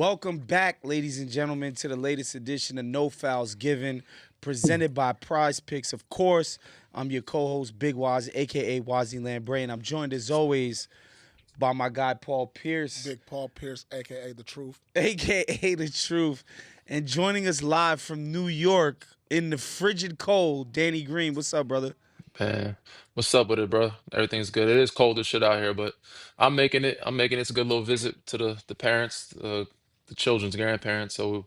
Welcome back, ladies and gentlemen, to the latest edition of No Fouls Given, presented by Prize Picks. Of course, I'm your co-host, Big Waz, a.k.a. Wazzy Lambre, and I'm joined, as always, by my guy, Paul Pierce, Big Paul Pierce, aka The Truth. a.k.a. The Truth, and joining us live from New York in the frigid cold, Danny Green. What's up, brother? Man, what's up with it, bro? Everything's good. It is cold as shit out here, but I'm making it. I'm making it. It's a good little visit to the parents, the children's grandparents. So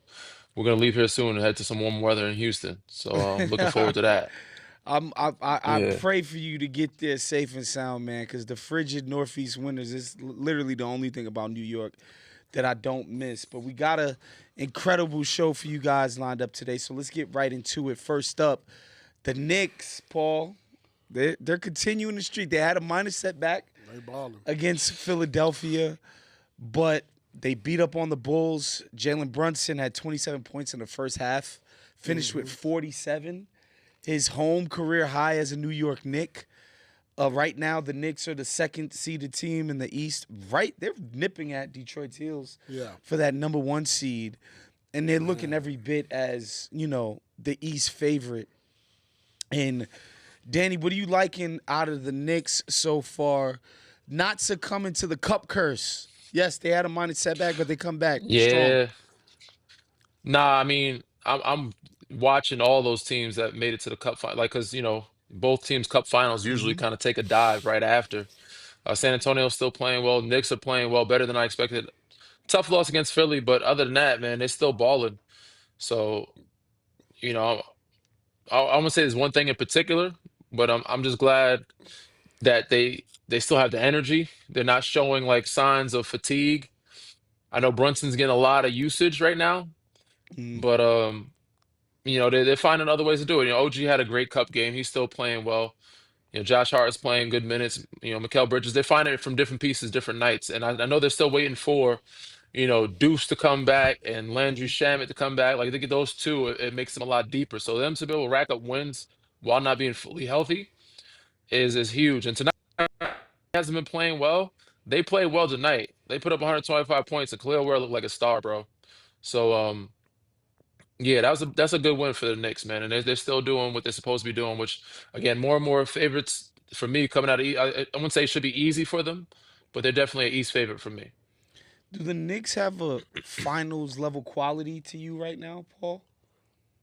we're gonna leave here soon and head to some warm weather in Houston. So I'm looking forward to that. I Yeah. pray for you to get there safe and sound, man, because the frigid northeast winters is literally the only thing about New York that I don't miss. But we got a incredible show for you guys lined up today, so let's get right into it. First up, the Knicks, Paul. They're continuing the streak. They had a minor setback They balling. against Philadelphia, but they beat up on the Bulls. Jalen Brunson had 27 points in the first half, finished with 47. His home career high as a New York Knick. Right now, the Knicks are the second seeded team in the East. Right, they're nipping at Detroit's heels Yeah. for that number one seed, and they're looking every bit as the East favorite. And Danny, what are you liking out of the Knicks so far? Not succumbing to the cup curse. Yes, they had a minor setback, but they come back strong. Yeah. Nah, I mean, I'm watching all those teams that made it to the cup final, like, cause both teams' cup finals usually kind of take a dive right after. San Antonio's still playing well. Knicks are playing well, better than I expected. Tough loss against Philly, but other than that, man, they're still balling. So, you know, I want to say there's one thing in particular, but I'm just glad that they still have the energy. They're not showing like signs of fatigue. I know Brunson's getting a lot of usage right now, Mm. but they're finding other ways to do it. OG had a great cup game. He's still playing well. Josh Hart is playing good minutes. Mikal Bridges, they're finding it from different pieces, different nights. And I know they're still waiting for, Deuce to come back and Landry Shamet to come back. Like, they get those two, it makes them a lot deeper. So them to be able to rack up wins while not being fully healthy is huge. And tonight he hasn't been playing well. They played well tonight. They put up 125 points, and Khalil Ware looked like a star, bro. So yeah, that's a good win for the Knicks, man. And they're still doing what they're supposed to be doing, which again, more and more favorites for me coming out of I wouldn't say it should be easy for them, but they're definitely an East favorite for me. Do the Knicks have a finals level quality to you right now, Paul?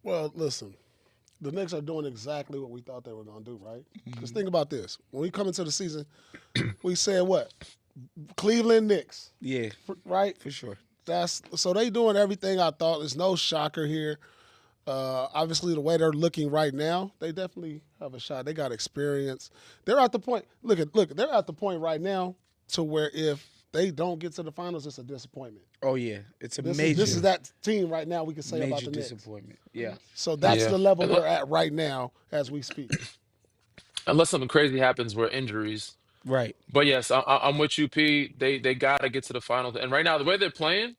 Well, listen, the Knicks are doing exactly what we thought they were going to do, right? Because Mm-hmm. think about this. When we come into the season, we said what? Cleveland Knicks, Yeah, right? for sure. So they doing everything I thought. There's no shocker here. Obviously, the way they're looking right now, they definitely have a shot. They got experience. They're at the point. Look. They're at the point right now to where if they don't get to the finals, it's a disappointment. Oh yeah, it's a This is that team right now. We can say about major the Knicks. disappointment. Yeah. So that's Yeah, the level they're at right now as we speak. unless something crazy happens where injuries. Right. But yes, I'm with you, P. They gotta get to the finals, and right now the way they're playing,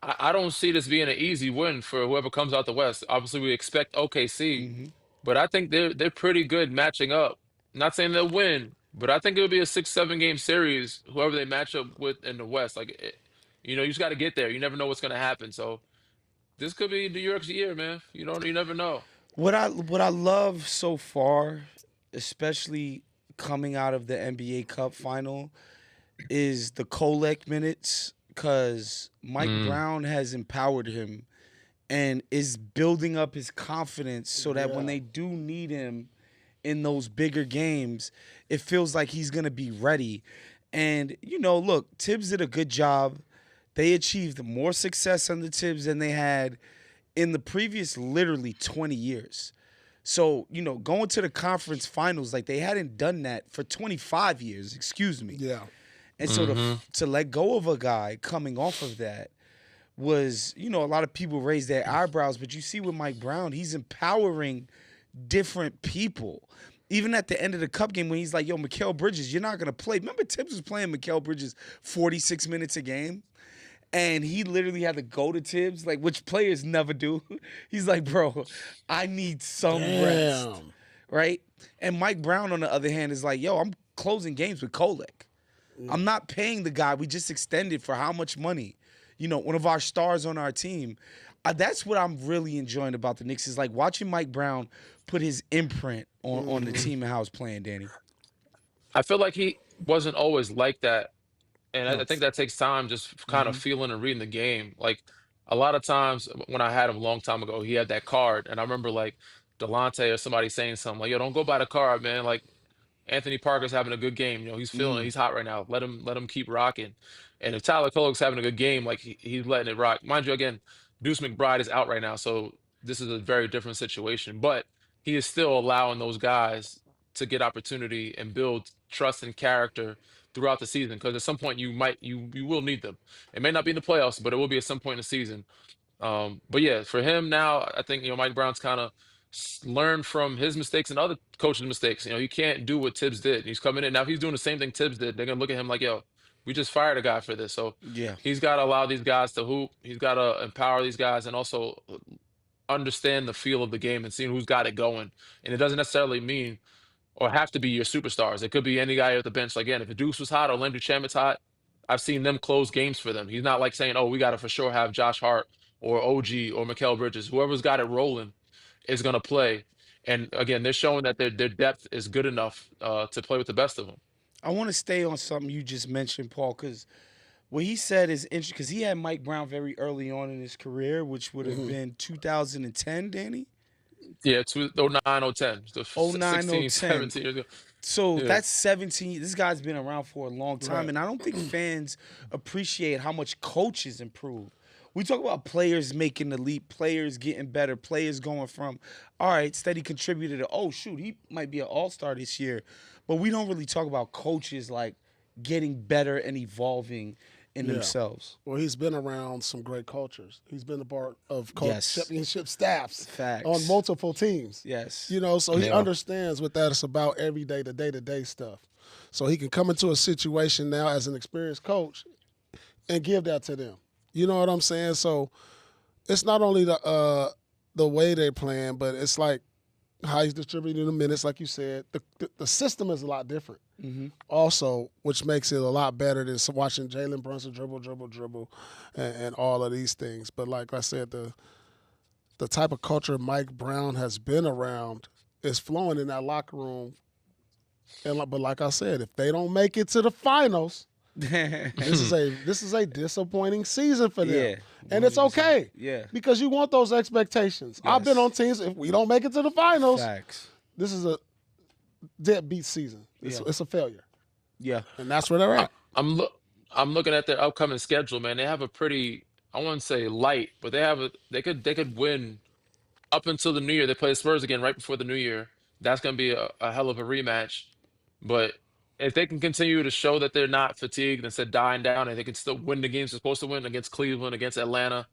I don't see this being an easy win for whoever comes out the West. Obviously, we expect OKC, Mm-hmm. but I think they're pretty good matching up. Not saying they'll win, but I think it'll be a 6, 7 game series. Whoever they match up with in the West, you just got to get there. You never know what's gonna happen. So this could be New York's year, man. You never know. What I love so far, especially coming out of the NBA Cup final, is the Kolek minutes because Mike Mm, Brown has empowered him and is building up his confidence so that when Yeah. they do need him in those bigger games, it feels like he's going to be ready. And, look, Tibbs did a good job. They achieved more success under Tibbs than they had in the previous literally 20 years. So, going to the conference finals, like they hadn't done that for 25 years, excuse me. Yeah. And so hmm to let go of a guy coming off of that was, a lot of people raised their eyebrows, but you see with Mike Brown, he's empowering different people. Even at the end of the cup game when he's like, yo, Mikal Bridges, you're not going to play. Remember Tibbs was playing Mikal Bridges 46 minutes a game? And he literally had to go to Tibbs, like which players never do. He's like, bro, I need some rest, Damn. right? And Mike Brown, on the other hand, is like, yo, I'm closing games with Kolek. I'm not paying the guy we just extended for how much money? one of our stars on our team. That's what I'm really enjoying about the Knicks is like watching Mike Brown put his imprint on the team and how it's playing, Danny. I feel like he wasn't always like that. And I No. think that takes time, just kind of feeling and reading the game. Like a lot of times when I had him a long time ago, he had that card, and I remember like Delonte or somebody saying something like, "Yo, don't go by the card, man." Like Anthony Parker's having a good game. He's feeling it. He's hot right now. Let him keep rocking. And if Tyler Kolek's having a good game, like he's letting it rock. Mind you, again, Deuce McBride is out right now, so this is a very different situation. But he is still allowing those guys to get opportunity and build trust and character throughout the season. Because at some point you will need them. It may not be in the playoffs, but it will be at some point in the season. But yeah, for him now, I think Mike Brown's kind of learned from his mistakes and other coaches' mistakes. He can't do what Tibbs did. He's coming in now. If he's doing the same thing Tibbs did, they're gonna look at him like, "Yo, we just fired a guy for this." So Yeah. he's got to allow these guys to hoop. He's got to empower these guys and also understand the feel of the game and seeing who's got it going. And it doesn't necessarily mean or have to be your superstars. It could be any guy at the bench. Like, again, if the Deuce was hot or Landry Shamit's hot, I've seen them close games for them. He's not like saying, "Oh, we got to for sure have Josh Hart or OG or Mikal Bridges." Whoever's got it rolling is going to play. And again, they're showing that their depth is good enough to play with the best of them. I want to stay on something you just mentioned, Paul, because what he said is interesting because he had Mike Brown very early on in his career, which would have been 2010, Danny? Yeah, 09, 010. 09, 16, 010. 17 years ago. So Yeah. that's 17. This guy's been around for a long time, Right. and I don't think fans appreciate how much coaches improve. We talk about players making the leap, players getting better, players going from, all right, steady contributor to, oh, shoot, he might be an all-star this year. But we don't really talk about coaches, like, getting better and evolving in themselves. Well, he's been around some great cultures. He's been a part of Yes. championship staffs Facts. on multiple teams. Yes. So he Yeah. understands what that is about every day, the day-to-day stuff. So he can come into a situation now as an experienced coach and give that to them. You know what I'm saying? So it's not only the way they're playing, but it's like how he's distributing the minutes, like you said. The system is a lot different. Also, which makes it a lot better than watching Jalen Brunson dribble, and all of these things. But like I said, the type of culture Mike Brown has been around is flowing in that locker room. But like I said, if they don't make it to the finals, this is a disappointing season for them. Yeah, And it's okay. Yeah. Because you want those expectations. I've been Yes. on teams, if we don't make it to the finals, Facts. this is a deadbeat season. It's a failure. Yeah. And that's where they're at. I'm looking at their upcoming schedule, man. They have a pretty, I wouldn't say light, but they could win up until the new year. They play the Spurs again right before the new year. That's gonna be a hell of a rematch. But if they can continue to show that they're not fatigued, instead dying down, and they can still win the games they're supposed to win against Cleveland, against Atlanta.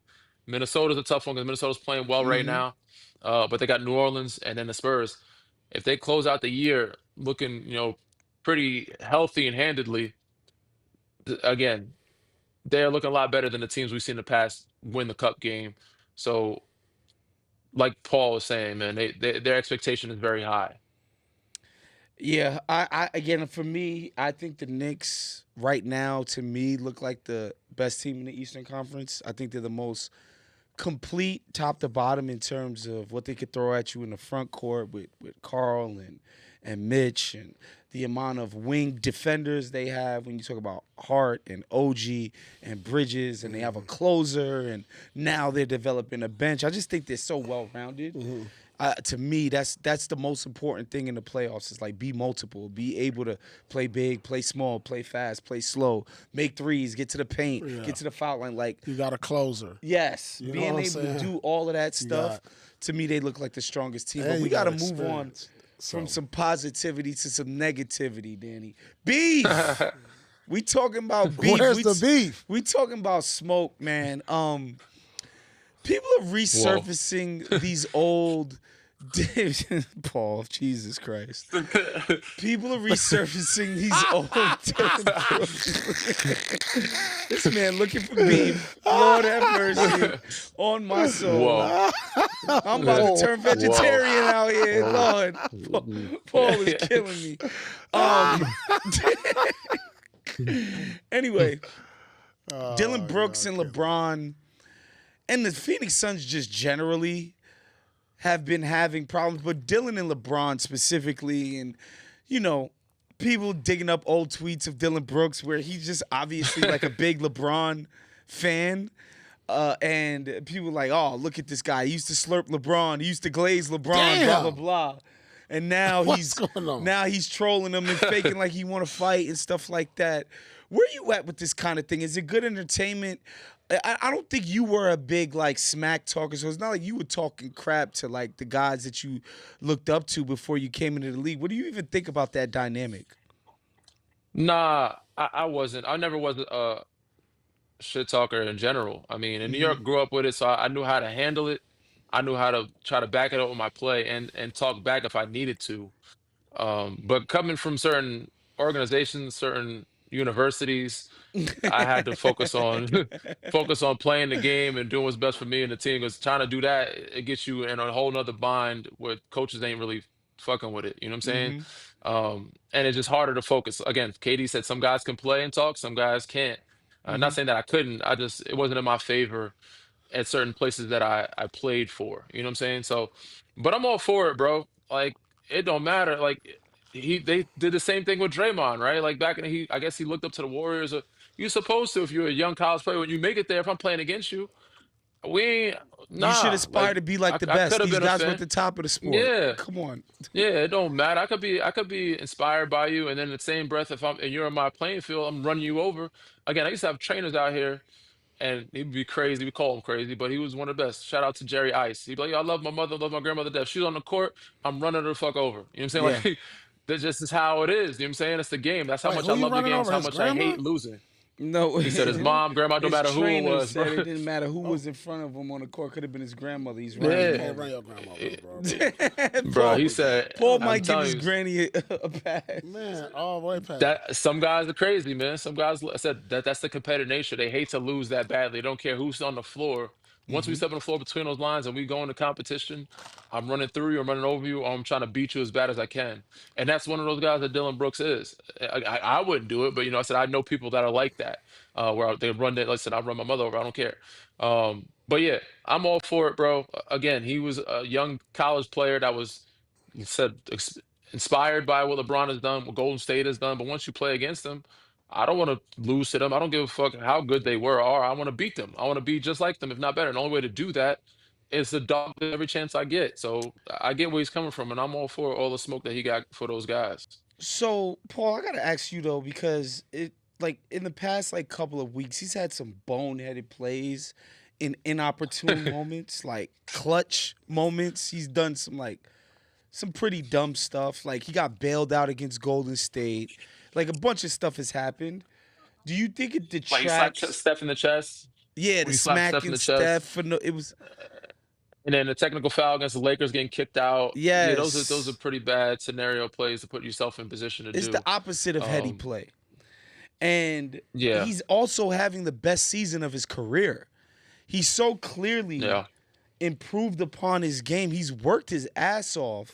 Minnesota's a tough one because Minnesota's playing well right now. But they got New Orleans and then the Spurs. If they close out the year looking, pretty healthy and handedly, again, they're looking a lot better than the teams we've seen in the past win the cup game. So, like Paul was saying, man, their expectation is very high. Yeah, I again for me, I think the Knicks right now to me look like the best team in the Eastern Conference. I think they're the most complete top to bottom in terms of what they could throw at you in the front court with Carl and Mitch and the amount of wing defenders they have when you talk about Hart and OG and Bridges, and they have a closer, and now they're developing a bench. I just think they're so well rounded. To me, that's the most important thing in the playoffs. Is like be multiple, be able to play big, play small, play fast, play slow, make threes, get to the paint, get to the foul line. Like You got a closer. yes, You know being what I'm able to saying? do all of that You stuff. got- To me, they look like the strongest team. And But we you got to got move on experience. from So- some positivity to some negativity, Danny. Beef. We talking about beef. Where's the beef? We talking about smoke, man. People are resurfacing these old Paul, Jesus Christ. People are resurfacing these old This man looking for beef. Lord have mercy on my soul. Whoa. I'm about to turn vegetarian out here. Lord. Paul is killing me. Anyway, Dillon Brooks yeah, and okay. LeBron and the Phoenix Suns just generally have been having problems, but Dillon and LeBron specifically, and people digging up old tweets of Dillon Brooks where he's just obviously like a big LeBron fan. And people like, oh, look at this guy. He used to slurp LeBron. He used to glaze LeBron, blah, blah, Damn. blah. And now What's going on? now he's trolling him and faking like he want to fight and stuff like that. Where you at with this kind of thing? Is it good entertainment? I don't think you were a big like smack talker, so it's not like you were talking crap to like the guys that you looked up to before you came into the league. What do you even think about that dynamic? Nah, I wasn't. I never was a shit talker in general. I mean, in New Mm-hmm. York, grew up with it, so I knew how to handle it. I knew how to try to back it up with my play and talk back if I needed to. But coming from certain organizations, certain universities, I had to focus on focus on playing the game and doing what's best for me and the team. Because trying to do that, it gets you in a whole nother bind where coaches ain't really fucking with it. You know what I'm saying? Mm-hmm. And it's just harder to focus. Again, KD said some guys can play and talk, some guys can't. Mm-hmm. Not saying that I couldn't. It wasn't in my favor at certain places that I played for. You know what I'm saying? So, but I'm all for it, bro. Like it don't matter. Like they did the same thing with Draymond, right? Like back in I guess he looked up to the Warriors. You're supposed to if you're a young college player when you make it there. If I'm playing against you, we ain't You should nah. aspire Like to be like the I could best. have These been a guys were at fan. the top of the sport. Yeah. Come on. Yeah, it don't matter. I could be inspired by you, and then in the same breath, if I'm and you're in my playing field, I'm running you over. Again, I used to have trainers out here and he'd be crazy. We call him crazy, but he was one of the best. Shout out to Jerry Ice. He'd be like, "Yo, I love my mother, love my grandmother to death. She's on the court, I'm running her the fuck over." You know what I'm saying? Yeah. Like, that just is how it is. You know what I'm saying? It's the game. That's how Wait, much who I you love the running game. It's over? how His much I grandma? hate losing. No, He said his mom, grandma, don't his matter who it trainer was, said bro. it didn't matter who was in front of him on the court. Could have been his grandmother. He's right, Yeah. Can't run man. your grandma over, bro. Bro, Paul, he said, Paul I'm might give telling his you, granny a pass. Man, all the way past. that some guys are crazy, man. Some guys I said that's the competitive nature. They hate to lose that badly. They don't care who's on the floor. Once we Mm-hmm. step on the floor between those lines and we go into competition, I'm running through you, I'm running over you, or I'm trying to beat you as bad as I can. And that's one of those guys that Dillon Brooks is. I wouldn't do it, but I said I know people that are like that, where they run it. Like I said, I run my mother over. I don't care. But yeah, I'm all for it, bro. Again, he was a young college player that was he said inspired by what LeBron has done, what Golden State has done. But once you play against them, I don't want to lose to them. I don't give a fuck how good they were or I want to beat them. I want to be just like them, if not better. And the only way to do that is to dog every chance I get. So I get where he's coming from, and I'm all for all the smoke that he got for those guys. So, Paul, I gotta ask you though, because it like in the past like couple of weeks, he's had some boneheaded plays in inopportune moments, like clutch moments. He's done some pretty dumb stuff. Like he got bailed out against Golden State. Like a bunch of stuff has happened. Do you think it Like he slapped detracts? Steph in the chest. Yeah, When the he slapped Steph in smacking the Steph chest. for no. It was And then the technical foul against the Lakers getting kicked out. Yeah, those are yes. pretty bad scenario plays to put yourself in position to It's the do. opposite of heady Um, play. And yeah, he's also having the best season of his career. He's so clearly yeah. improved upon his game. He's worked his ass off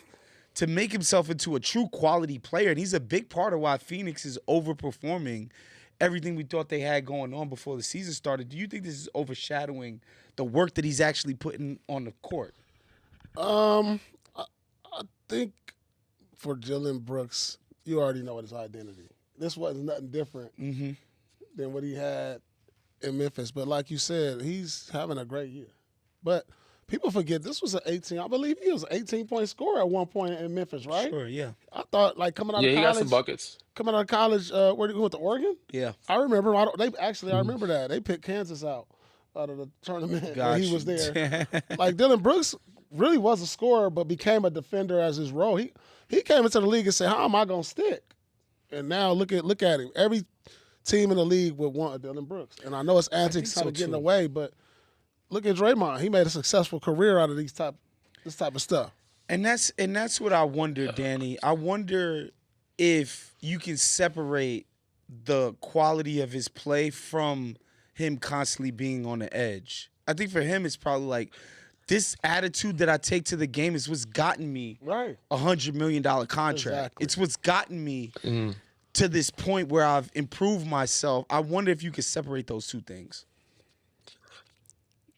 to make himself into a true quality player. And he's a big part of why Phoenix is overperforming everything we thought they had going on before the season started. Do you think this is overshadowing the work that he's actually putting on the court? I, I think for Jalen Brooks, you already know his identity. This wasn't nothing different Mm-hmm. than what he had in Memphis. But like you said, he's having a great year. But people forget this was an 18. I believe he was an 18-point scorer at one point in Memphis, right? Sure, yeah. I thought like coming out Yeah, of he got some college, buckets. where did he went to Oregon? Yeah. I remember. I remember that they picked Kansas out of the tournament when he was there. Like Dillon Brooks really was a scorer, but became a defender as his role. He came into the league and said, "How am I gonna stick?" And now look at him. Every team in the league would want a Dillon Brooks. And I know it's antics so, kind of getting too. away, but look at Draymond. He made a successful career out of this type of stuff. And that's what I wonder, Danny. I wonder if you can separate the quality of his play from him constantly being on the edge. I think for him, it's probably like this attitude that I take to the game is what's gotten me Right. $100 million contract. Exactly. It's what's gotten me to this point where I've improved myself. I wonder if you could separate those two things.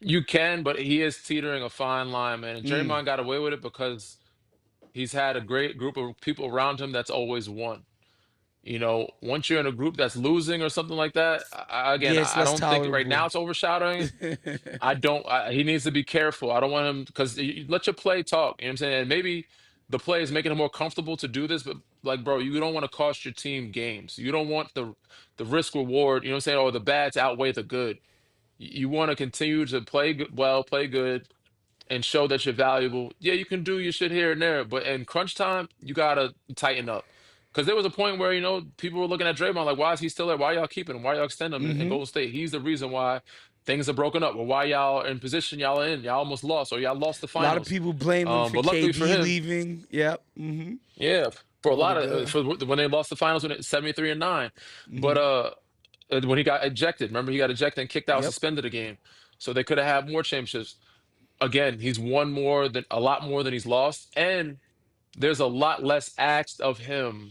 You can, but he is teetering a fine line, man. And Mm. Draymond got away with it because he's had a great group of people around him that's always won. Once you're in a group that's losing or something like that, again, Yeah, it's I less don't think right now tolerable. it's overshadowing. I don't. He needs to be careful. I don't want him because you let your play talk. You know what I'm saying? And maybe the play is making him more comfortable to do this, but like, bro, you don't want to cost your team games. You don't want the risk reward. You know what I'm saying? Or the bad to outweigh the good. You want to continue to play well, play good, and show that you're valuable. Yeah, you can do your shit here and there, but in crunch time, you gotta tighten up. Because there was a point where people were looking at Draymond like, why is he still there? Why y'all keeping him? Why y'all extend him in Mm-hmm. Golden State? He's the reason why things are broken up, or why y'all in position y'all are in. Y'all almost lost, or y'all lost the A lot of finals. people blame him for But luckily for KD him, leaving. Yep. Mm-hmm. yeah, for a For the lot of good. when they lost the finals when it 73-9. But Mm-hmm. when he got ejected, remember he got ejected and kicked out, Yep. suspended a game, so they could have had more championships. Again, he's won a lot more than he's lost, and there's a lot less asked of him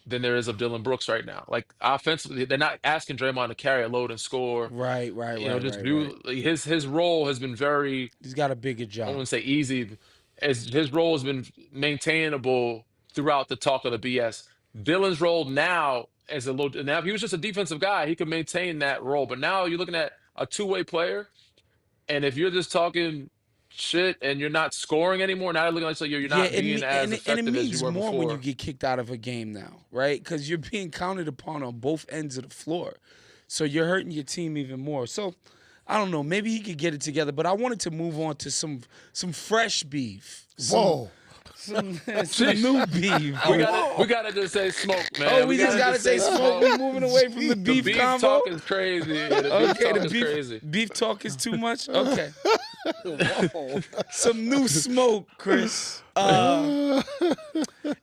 than there is of Dillon Brooks right now. Like offensively, they're not asking Draymond to carry a load and score. Right. Right. Right. Just Right. Right. do his role has been very, He's got a bigger I job. wouldn't say easy, as his role has been maintainable throughout the talk of the BS. Dillon's role now is a little now if he was just a defensive guy, he could maintain that role. But now you're looking at a two-way player, and if you're just talking shit and you're not scoring anymore, now looking like you're Yeah, not being as and it effective as you means were more when you before. get kicked out of a game now, right? Because you're being counted upon on both ends of the floor, so you're hurting your team even more. So, I don't know. Maybe he could get it together, but I wanted to move on to some fresh beef, Whoa. some Jeez. new beef. We gotta just say smoke, man. Oh, we just gotta say smoke. We moving away from the The beef beef combo. talk is crazy. Yeah, the beef Okay, talk the is crazy. beef talk is too much. Okay, Whoa. some new smoke, Chris.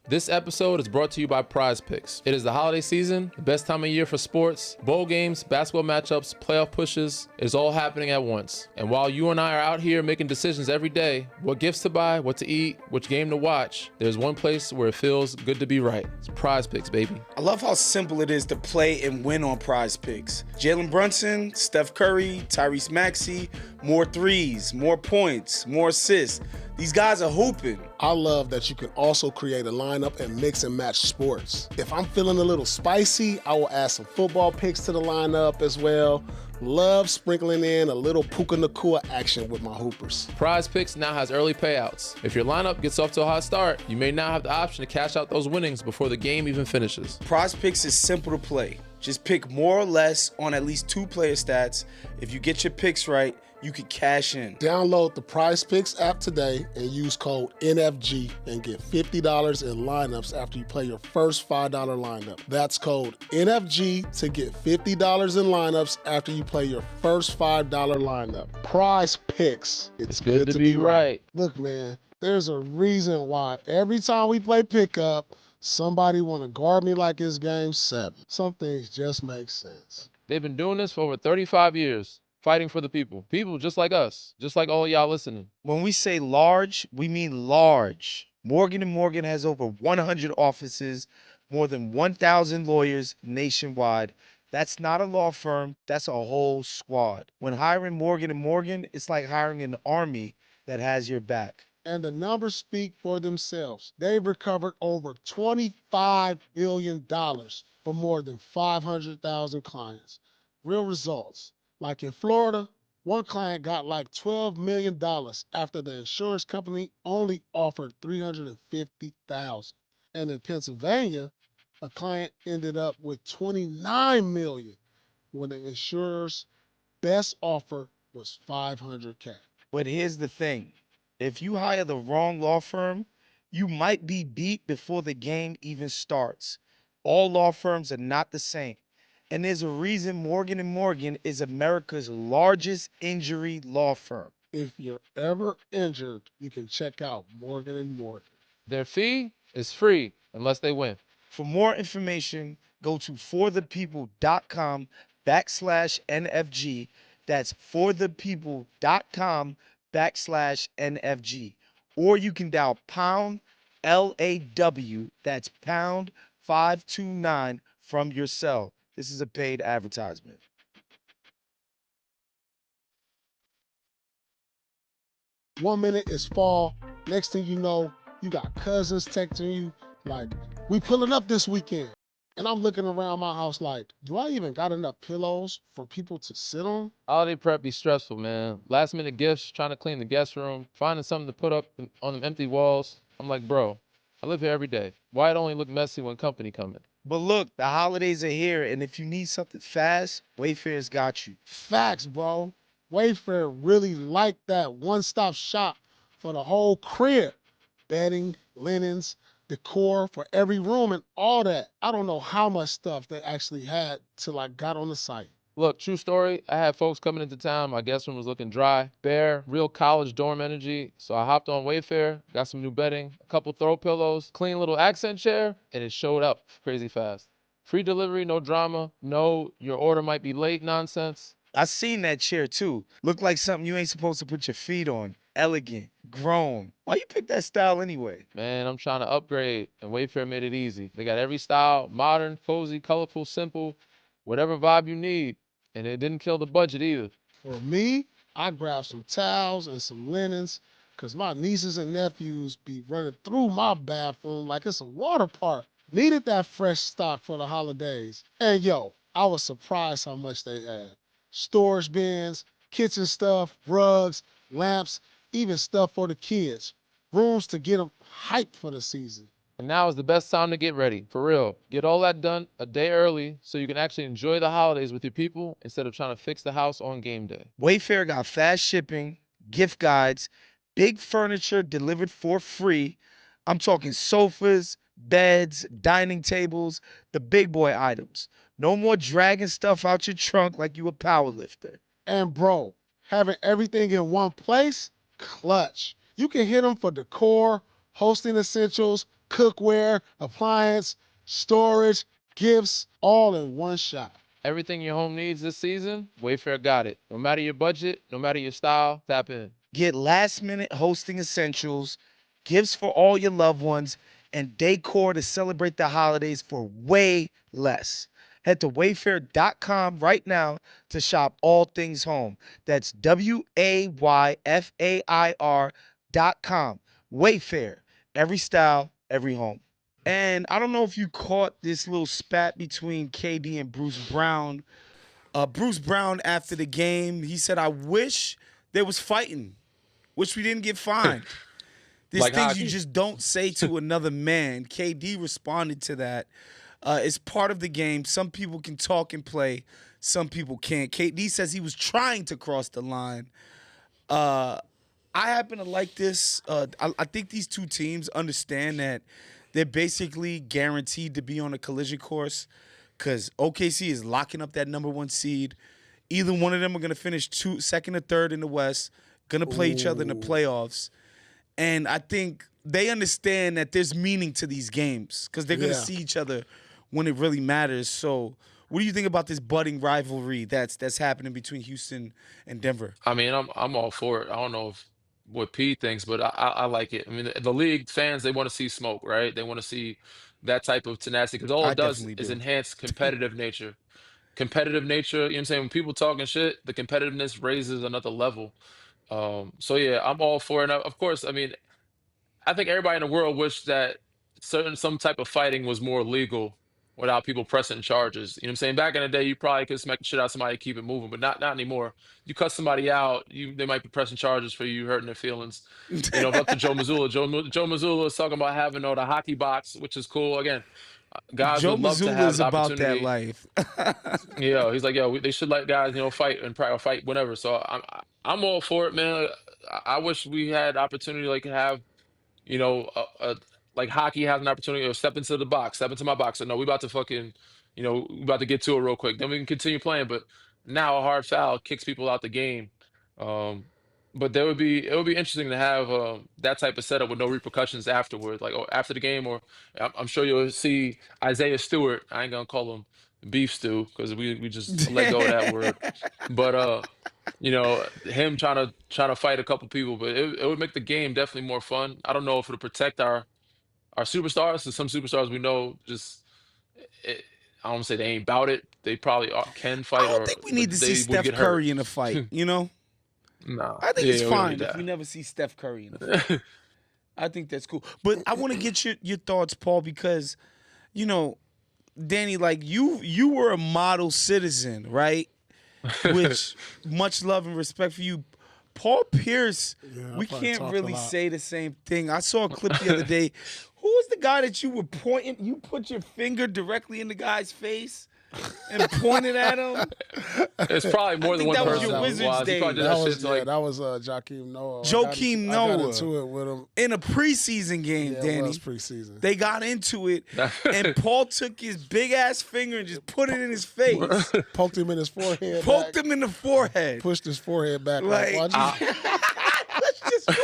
This episode is brought to you by Prize Picks. It is the holiday season, the best time of year for sports, bowl games, basketball matchups, playoff pushes. It's all happening at once. And while you and I are out here making decisions every day, what gifts to buy, what to eat, which game to watch, there's one place where it feels good to be right. It's Prize Picks, baby. I love how simple it is to play and win on Prize Picks. Jalen Brunson, Steph Curry, Tyrese Maxey, more threes, more points, more assists. These guys are hooping. I love that you can also create a lineup and mix and match sports. If I'm feeling a little spicy, I will add some football picks to the lineup as well. Love sprinkling in a little Puka Nakua action with my hoopers. Prize Picks now has early payouts. If your lineup gets off to a hot start, you may now have the option to cash out those winnings before the game even finishes. Prize Picks is simple to play. Just pick more or less on at least 2 player stats. If you get your picks right, you can cash in. Download the Prize Picks app today and use code NFG and get $50 in lineups after you play your first $5 lineup. That's code NFG to get $50 in lineups after you play your first $5 lineup. Prize Picks. It's good to be right. Look, man, there's a reason why every time we play pickup, somebody want to guard me like it's game 7. Some things just make sense. They've been doing this for over 35 years, fighting for the people. People just like us, just like all y'all listening. When we say large, we mean large. Morgan & Morgan has over 100 offices, more than 1,000 lawyers nationwide. That's not a law firm, that's a whole squad. When hiring Morgan & Morgan, it's like hiring an army that has your back. And the numbers speak for themselves. They've recovered over $25 billion for more than 500,000 clients. Real results. Like in Florida, one client got like $12 million after the insurance company only offered $350,000. And in Pennsylvania, a client ended up with $29 million when the insurer's best offer was $500K. But here's the thing. If you hire the wrong law firm, you might be beat before the game even starts. All law firms are not the same. And there's a reason Morgan & Morgan is America's largest injury law firm. If you're ever injured, you can check out Morgan & Morgan. Their fee is free unless they win. For more information, go to forthepeople.com/NFG. That's forthepeople.com/NFG. Or you can dial pound LAW, that's pound 529 from your cell. This is a paid advertisement. 1 minute is fall. Next thing you know, you got cousins texting you like, we pulling up this weekend. And I'm looking around my house like, do I even got enough pillows for people to sit on? Holiday prep be stressful, man. Last minute gifts, trying to clean the guest room, finding something to put up on them empty walls. I'm like, bro, I live here every day. Why it only look messy when company coming? But look, the holidays are here, and if you need something fast, Wayfair's got you. Facts, bro. Wayfair really like that one-stop shop for the whole crib. Bedding, linens, decor for every room and all that. I don't know how much stuff they actually had till I got on the site. Look, true story. I had folks coming into town. My guest room was looking dry, bare, real college dorm energy. So I hopped on Wayfair, got some new bedding, a couple throw pillows, clean little accent chair, and it showed up crazy fast. Free delivery, no drama, no your order might be late nonsense. I seen that chair too. Looked like something you ain't supposed to put your feet on. Elegant, grown. Why you pick that style anyway? Man, I'm trying to upgrade, and Wayfair made it easy. They got every style, modern, cozy, colorful, simple, whatever vibe you need. And it didn't kill the budget either. For me, I grabbed some towels and some linens because my nieces and nephews be running through my bathroom like it's a water park. Needed that fresh stock for the holidays. And yo, I was surprised how much they had. Storage bins, kitchen stuff, rugs, lamps, even stuff for the kids. Rooms to get them hyped for the season. And now is the best time to get ready, for real. Get all that done a day early so you can actually enjoy the holidays with your people instead of trying to fix the house on game day. Wayfair got fast shipping, gift guides, big furniture delivered for free. I'm talking sofas, beds, dining tables, the big boy items. No more dragging stuff out your trunk like you a power lifter. And bro, having everything in one place, clutch. You can hit them for decor, hosting essentials, cookware, appliance, storage, gifts, all in one shop. Everything your home needs this season, Wayfair got it. No matter your budget, no matter your style, tap in. Get last minute hosting essentials, gifts for all your loved ones, and decor to celebrate the holidays for way less. Head to wayfair.com right now to shop all things home. That's WAYFAIR.com. Wayfair, every style, every home. And I don't know if you caught this little spat between KD and Bruce Brown. Bruce Brown, after the game, he said, I wish there was fighting. Wish we didn't get fined. There's Like things hockey. you just don't say to another man. KD responded to that. It's part of the game. Some people can talk and play. Some people can't. KD says he was trying to cross the line. I happen to like this. I think these two teams understand that they're basically guaranteed to be on a collision course because OKC is locking up that number one seed. Either one of them are going to finish second or third in the West, going to play each other in the playoffs. And I think they understand that there's meaning to these games because they're going to see each other when it really matters. So what do you think about this budding rivalry that's happening between Houston and Denver? I mean, I'm all for it. I don't know what P thinks, but I like it. I mean, the league fans, they want to see smoke, right? They want to see that type of tenacity because all I it does definitely is do. enhance competitive nature. Competitive nature, you know what I'm saying? When people talking shit, the competitiveness raises another level. So yeah, I'm all for it. And of course, I mean, I think everybody in the world wished that some type of fighting was more legal without people pressing charges. You know what I'm saying? Back in the day, you probably could smack the shit out of somebody, keep it moving, but not anymore. You cut somebody out, they might be pressing charges for you hurting their feelings. You know, up to Joe Mazzulla. Joe Mazzulla is talking about having the hockey box, which is cool. Again, guys Joe would love to Mazzulla have is the about that opportunity. life. He's like, yo, they should let guys, fight and fight whenever. So I'm all for it, man. I wish we had opportunity like to have you know, like hockey has an opportunity to step into the box, step into my box. So no, we about to fucking, we about to get to it real quick. Then we can continue playing. But now a hard foul kicks people out the game. Um, but it would be interesting to have that type of setup with no repercussions afterwards, like after the game, or I'm sure you'll see Isaiah Stewart. I ain't gonna call him beef stew because we just let go of that word. But him trying to fight a couple people, but it would make the game definitely more fun. I don't know if it'll protect our superstars, because some superstars we know just it, I don't say they ain't about it. They probably can I fight, don't think we need but to see they would Steph get hurt. Curry in a fight. You know, Nah, I think it's yeah, we don't need fine if we that. never see Steph Curry in a fight. I think that's cool. But I want to get your thoughts, Paul, because you know, Danny, like you were a model citizen, right? Which much love and respect for you. Paul Pierce, Yeah, I we probably can't talked really a lot. say the same thing. I saw a clip the other day. Who was the guy that you were pointing? You put your finger directly in the guy's face and pointed at him. It's probably more than think one that was person. your Wizards Wise. He probably days. did that shit to like. That was Joakim Noah. Joakim I got Noah. into it with him. In a preseason game, Yeah, Danny. it was preseason. They got into it, and Paul took his big ass finger and just put it in his face. Poked him in his forehead. Poked back, him in the forehead. Pushed his forehead back. Like, Watch it.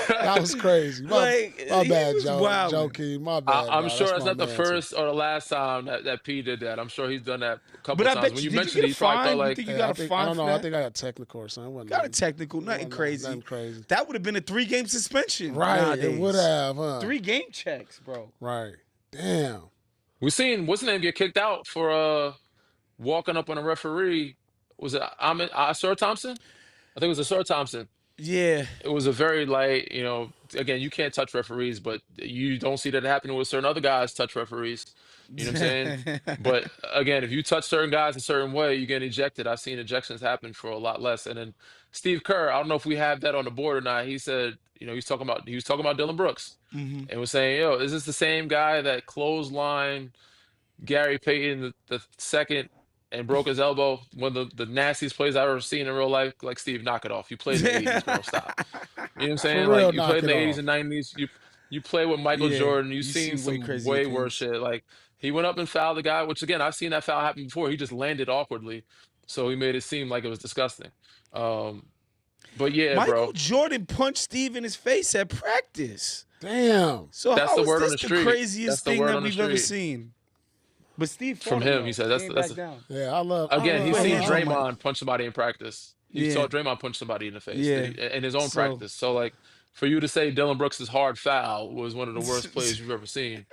That was crazy. My he bad, was wildin'. Joakim. My bad. I'm dog. sure That's that's my not the man, first or the last time that P did that. I'm sure he's done that a couple But I times. bet When you, you did mentioned you it, get he a probably fine? thought You like, think too. you got a I fine don't for know. that? I think I got technical or something. It wasn't Got a nothing- technical, nothing wasn't crazy. Nothing crazy. That would have been a 3-game suspension. Right. nowadays. It would have, huh? 3 game checks, bro. Right. Damn. we seen what's his name get kicked out for walking up on a referee. Was it Sir Thompson? I think it was Sir Thompson. Yeah. It was a very light, again, you can't touch referees, but you don't see that happening with certain other guys touch referees. You know what I'm saying? But again, if you touch certain guys a certain way, you get ejected. I've seen ejections happen for a lot less. And then Steve Kerr, I don't know if we have that on the board or not. He said, he was talking about Dillon Brooks hmm and was saying, yo, is this the same guy that clothesline Gary Payton the second and broke his elbow? One of the nastiest plays I've ever seen in real life. Like, Steve, knock it off. You played in the 80s, bro. Stop. You know what I'm For saying? real, Like, you knock played in the it 80s off. and 90s. You play with Michael Yeah, Jordan. You've you seen see way some crazier way worse things. shit. Like, he went up and fouled the guy, which again, I've seen that foul happen before. He just landed awkwardly. So he made it seem like it was disgusting. But yeah, Michael bro. Jordan punched Steve in his face at practice. Damn. So That's how the is word on this the the street. craziest That's the thing word that on the we've ever street. seen? But Steve fought From him, he said that's came that's back down. Yeah, I love. again, he's I seen love Draymond punch somebody in practice. He Yeah. saw Draymond punch somebody in the face Yeah. in his own So- practice. So like for you to say Dillon Brooks' hard foul was one of the worst plays you've ever seen.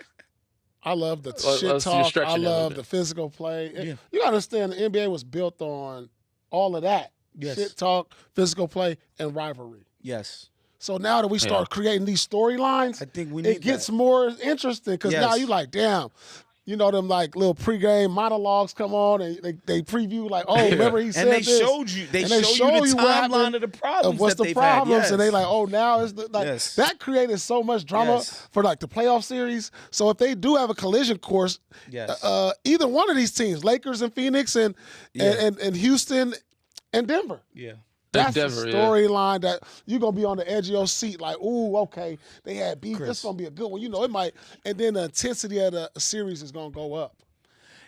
I love the You're shit talk. I stretching it a little love bit. the physical play. Yeah. You gotta understand the NBA was built on all of that. Yes. Shit talk, physical play, and rivalry. Yes. So now that we start creating these storylines, I think we need it gets that. more interesting because now Yes. you like, damn, them like little pregame monologues come on and they preview like, oh, remember he said And they this. showed you. They And showed you the what timeline happened, of the problems. what's that the they've problems, had. and they Yes. like, oh, now it's like Yes. that created so much drama Yes. for like the playoff series. So if they do have a collision course, Yes. either one of these teams, Lakers and Phoenix and Houston and Denver. Yeah. That's Denver, the yeah. storyline that you're gonna be on the edge of your seat, like, ooh, okay, they had beef. Chris. This is gonna be a good one. It might, and then the intensity of the series is gonna go up.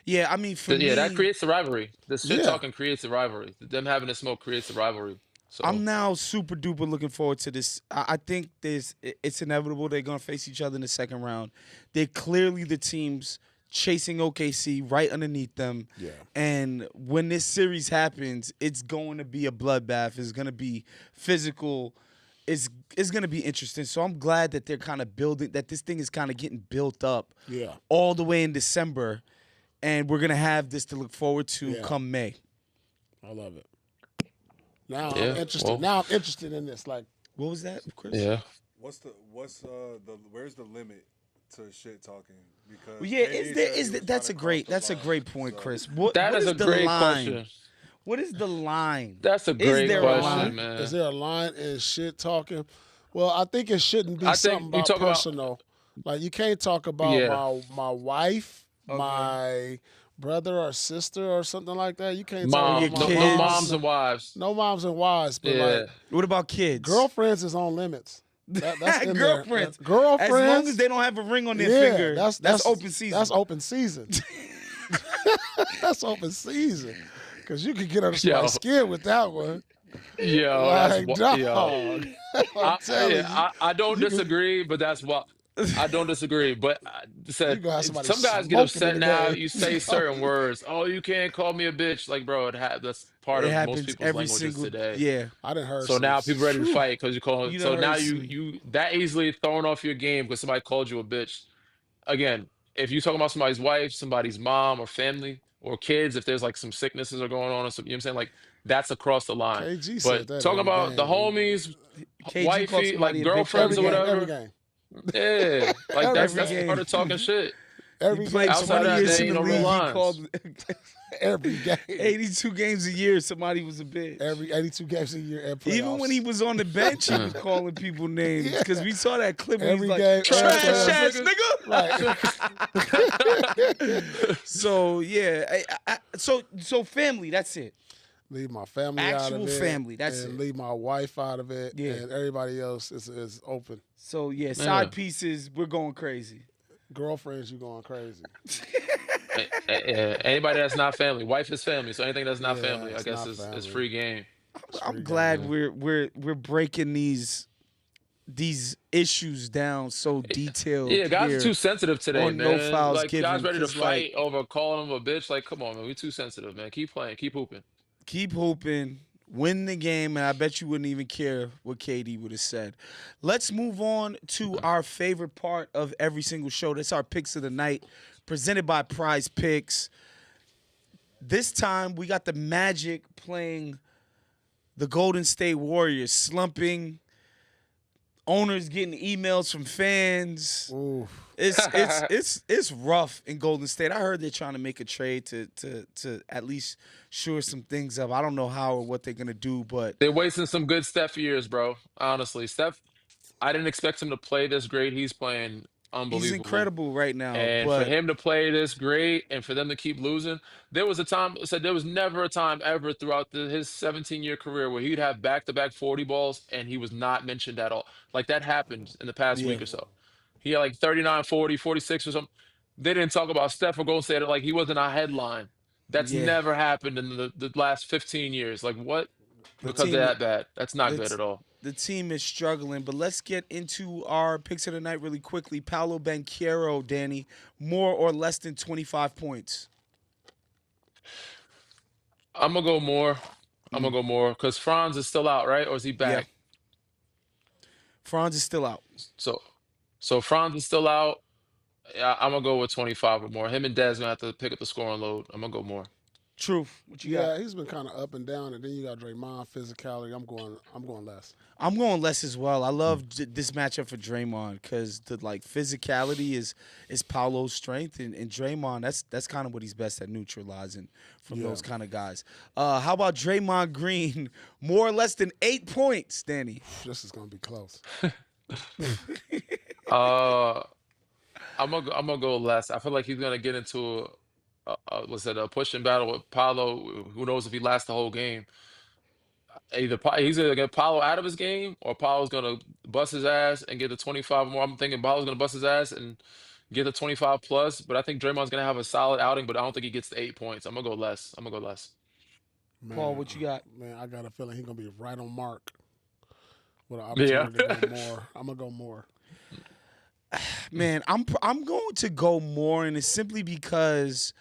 Yeah. I mean, for me, That creates the rivalry. The shit Yeah. talking creates the rivalry. Them having the smoke creates the rivalry. So I'm now super duper looking forward to this. I think it's inevitable they're gonna face each other in the second round. They're clearly the teams chasing OKC right underneath them. Yeah. And when this series happens, it's going to be a bloodbath. It's going to be physical. It's going to be interesting. So I'm glad that they're kind of building, that this thing is kind of getting built up Yeah. all the way in December. And we're going to have this to look forward to Yeah. come May. I love it. Now Yeah, I'm interested. well- Now I'm interested in this. Like, What was that, Chris? yeah. Where's the limit to shit talking? Because Well, yeah, KD is said there he is was that that's a trying to great cross that's a the great line, point, so- Chris. What That what is a the great line? question. What is the line? That's a Is great there a line? question, man. is there a line in shit talking? Well, I think it shouldn't be I think something you about talk about- personal. Like you can't talk about Yeah. my wife, Okay. my brother or sister or something like that. You can't Mom, talk your about no, my no kids. moms and wives. No moms and wives, but Yeah. like What about kids? girlfriends is on limits. That's in there. Girlfriends. Girlfriends. As long as they don't have a ring on their yeah, finger, that's open season. That's open season. That's open season. Because you could get under somebody's skin with that one. Yo, Like, that's dog. yo. I'm telling you. I don't disagree, but that's what I don't disagree. But I said You gonna have somebody some guys get smoking upset in the now. game. You say certain words. Oh, you can't call me a bitch. Like, bro, that's part it of happens most people's every languages single today. Yeah. I didn't heard So some- now people ready to fight because you call. You So done now heard you that easily thrown off your game because somebody called you a bitch. Again, if you're talking about somebody's wife, somebody's mom or family or kids, if there's like some sicknesses are going on or something, you know what I'm saying? Like that's across the line. KG But said that talking every about the game. homies, KG called wifey, somebody like a bitch girlfriends Every or game, every whatever, game, yeah, like that's every that's game, part game. of talking shit. He every played game. Outside 20 of that, Somebody years there in ain't the no real league. He lines. called every game, 82 games a year. Somebody was a bitch. every 82 games a year and playoffs. Even when he was on the bench, he was calling people names because we saw that clip where he's Every like, game, trash and ass playoffs. nigga. right. So yeah, so family. That's it. Leave my family out Actual of it. family, that's and it. leave my wife out of it. Yeah. And everybody else is open. So yeah, Yeah. side pieces. We're going crazy. Girlfriends, you going crazy. Anybody that's not family, wife is family. So anything that's not Yeah, family, I it's guess not is family. free game. I'm glad game. we're breaking these issues down so detailed. Yeah, guys are here too sensitive today, on No man. Fouls Like Given, guys ready to 'cause, like, fight over calling him a bitch. Like, come on, man. We too sensitive, man. Keep playing, keep hooping. keep hooping, win the game, and I bet you wouldn't even care what KD would have said. Let's move on to our favorite part of every single show. That's our picks of the night, presented by Prize Picks. This time we got the Magic playing the Golden State Warriors, slumping. Owners getting emails from fans. Ooh. It's rough in Golden State. I heard they're trying to make a trade to at least shore some things up. I don't know how or what they're gonna do, but They're wasting some good Steph years, bro. Honestly, Steph, I didn't expect him to play this great. He's playing he's unbelievable. incredible right now. And for But him to play this great and for them to keep losing, there was a time, said there was never a time ever throughout his 17-year career where he'd have back-to-back 40 balls and he was not mentioned at all. Like that happened in the past yeah, week or so. He had like 39, 40, 46 or something. They didn't talk about Steph or Golden State like he wasn't a headline. That's yeah, never happened in the last 15 years. Like what? the Because they're team that bad. That's not the, good t- at all. the team is struggling. But let's get into our picks of the night really quickly. Paolo Banchero, Danny, more or less than 25 points. I'm gonna go more. I'm gonna go more because Franz is still out, right? Or is he Yeah, back? Franz is still out. So, so Franz is still out. Yeah, I'm gonna go with 25 or more. Him and Dez gonna have to pick up the scoring load. I'm gonna go more. Truth, what you Yeah, got? he's been kind of up and down, and then you got Draymond physicality. I'm going less. I'm going less as well. I love this matchup for Draymond because the physicality is Paolo's strength, and Draymond that's kind of what he's best at, neutralizing from those kind of guys. How about Draymond Green, more or less than 8 points, Danny? This is gonna be close. Uh, I'm gonna go less. I feel like he's gonna get into a pushing battle with Paolo. Who knows if he lasts the whole game? He's either gonna Paolo out of his game or Paolo's gonna bust his ass and get the 25 or more. I'm thinking Paolo's gonna bust his ass and get the 25 plus. But I think Draymond's gonna have a solid outing. But I don't think he gets the 8 points. I'm gonna go less. I'm gonna go less. Man, Paul, what you got? Man, I got a feeling he's gonna be right on mark with an Yeah. opportunity to go more. I'm gonna go more. Man, I'm going to go more, and it's simply because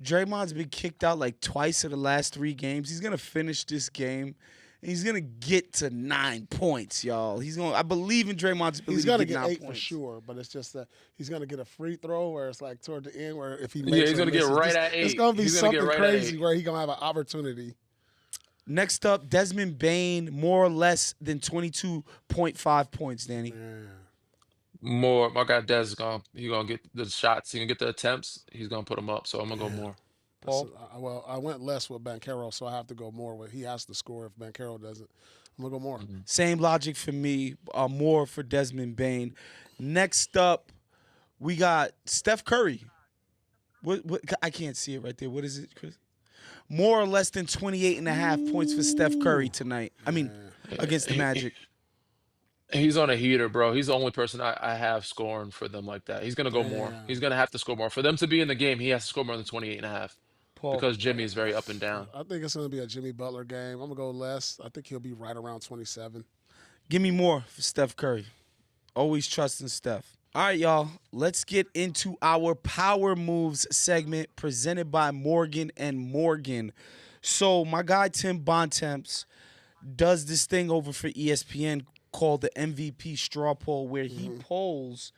Draymond's been kicked out like twice in the last 3 games. He's gonna finish this game. And he's gonna get to 9 points, y'all. I believe in Draymond's ability He's gonna to get get 9 8 points. for sure, but it's just that he's gonna get a free throw where it's like toward the end where if he makes Yeah, he's or gonna get misses, right just- at It's 8. gonna be He's gonna get something right at crazy 8. where he's gonna have an opportunity. Next up, Desmond Bane, more or less than 22.5 points, Danny. Man. More. My guy Dez is gonna get the shots. He gonna get the attempts. He's gonna put them up. So I'm gonna go more. Paul? Well, I went less with Banchero, so I have to go more with. He has to score if Banchero doesn't. I'm gonna go more. Same logic for me, more for Desmond Bane. Next up, we got Steph Curry. What I can't see it right there. What is it, Chris? More or less than 28.5 points for Steph Curry tonight. I mean, against the Magic. He's on a heater, bro. He's the only person I have scoring for them like that. He's gonna go more. Damn. He's gonna have to score more. For them to be in the game, he has to score more than 28.5 Paul. because Jimmy is very up and down. I think it's gonna be a Jimmy Butler game. I'm gonna go less. I think he'll be right around 27. Give me more for Steph Curry. Always trusting Steph. All right, y'all. Let's get into our Power Moves segment presented by Morgan and Morgan. So my guy Tim Bontemps does this thing over for ESPN called the MVP straw poll, where he polls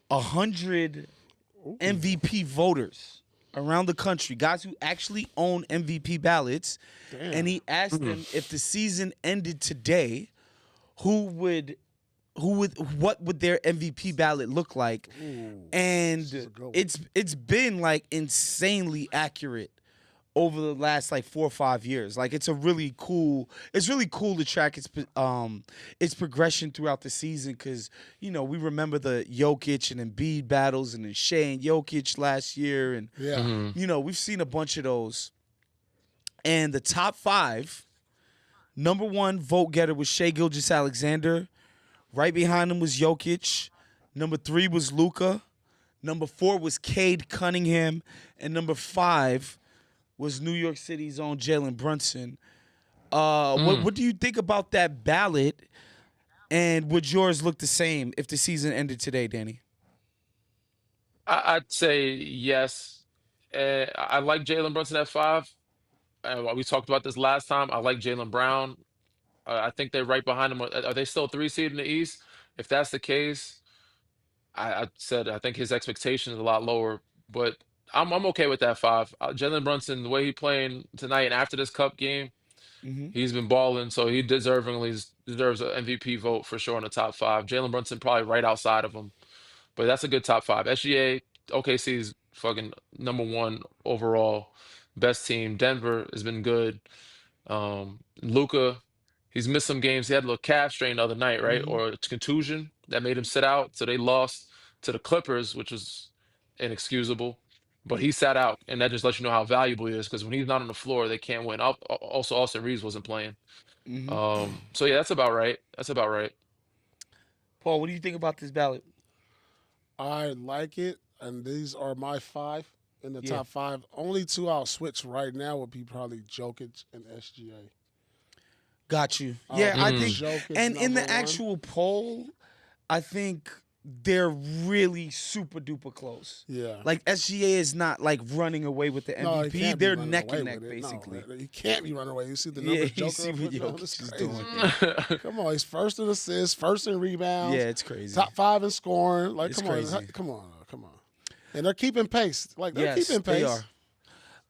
100 Ooh. MVP voters around the country, guys who actually own MVP ballots, and Damn. he asked them if the season ended today, who would what would their MVP ballot look like? Ooh. This is And a good one. it's been like insanely accurate over the last like 4 or 5 years. Like it's really cool to track its progression throughout the season, because we remember the Jokic and Embiid battles and then Shea and Jokic last year, and Yeah. we've seen a bunch of those. And the top 5, number 1 vote getter was Shea Gilgeous-Alexander. Right behind him was Jokic. Number 3 was Luka. Number 4 was Cade Cunningham, and number 5 was New York City's own Jalen Brunson. What do you think about that ballot? And would yours look the same if the season ended today, Danny? I'd say yes. I like Jalen Brunson at 5. We talked about this last time. I like Jalen Brown. I think they're right behind him. Are they still 3 seed in the East? If that's the case, I said I think his expectation is a lot lower, but I'm okay with that 5. Jalen Brunson, the way he playing tonight and after this Cup game, Mm-hmm. he's been balling, so he deserves an MVP vote for sure in the top 5. Jalen Brunson probably right outside of him, but that's a good top 5. SGA, OKC is fucking number 1 overall, best team. Denver has been good. Luka, he's missed some games. He had a little calf strain the other night, right? Mm-hmm. Or a contusion that made him sit out. So they lost to the Clippers, which was inexcusable. But he sat out, and that just lets you know how valuable he is. Because when he's not on the floor, they can't win. Also, Austin Reeves wasn't playing. Mm-hmm. So yeah, that's about right. That's about right. Paul, what do you think about this ballot? I like it, and these are my 5 in the Yeah. top 5. Only 2 I'll switch right now would be probably Jokic and SGA. Got you. I'll Yeah, I put think, Jokic and in the number 1. actual poll, I think they're really super duper close. Yeah. Like SGA is not like running away with the No, he MVP. can't be They're running neck away and neck with it. No, basically. he can't be running away. You see the Yeah, numbers you Joker see what putting on? Jokic It's is crazy. doing. Come on, he's first in assists, first in rebounds. Yeah, it's crazy. Top 5 in scoring. Like, It's come on, crazy. come on. And they're keeping pace. Like, they're Yes, keeping pace.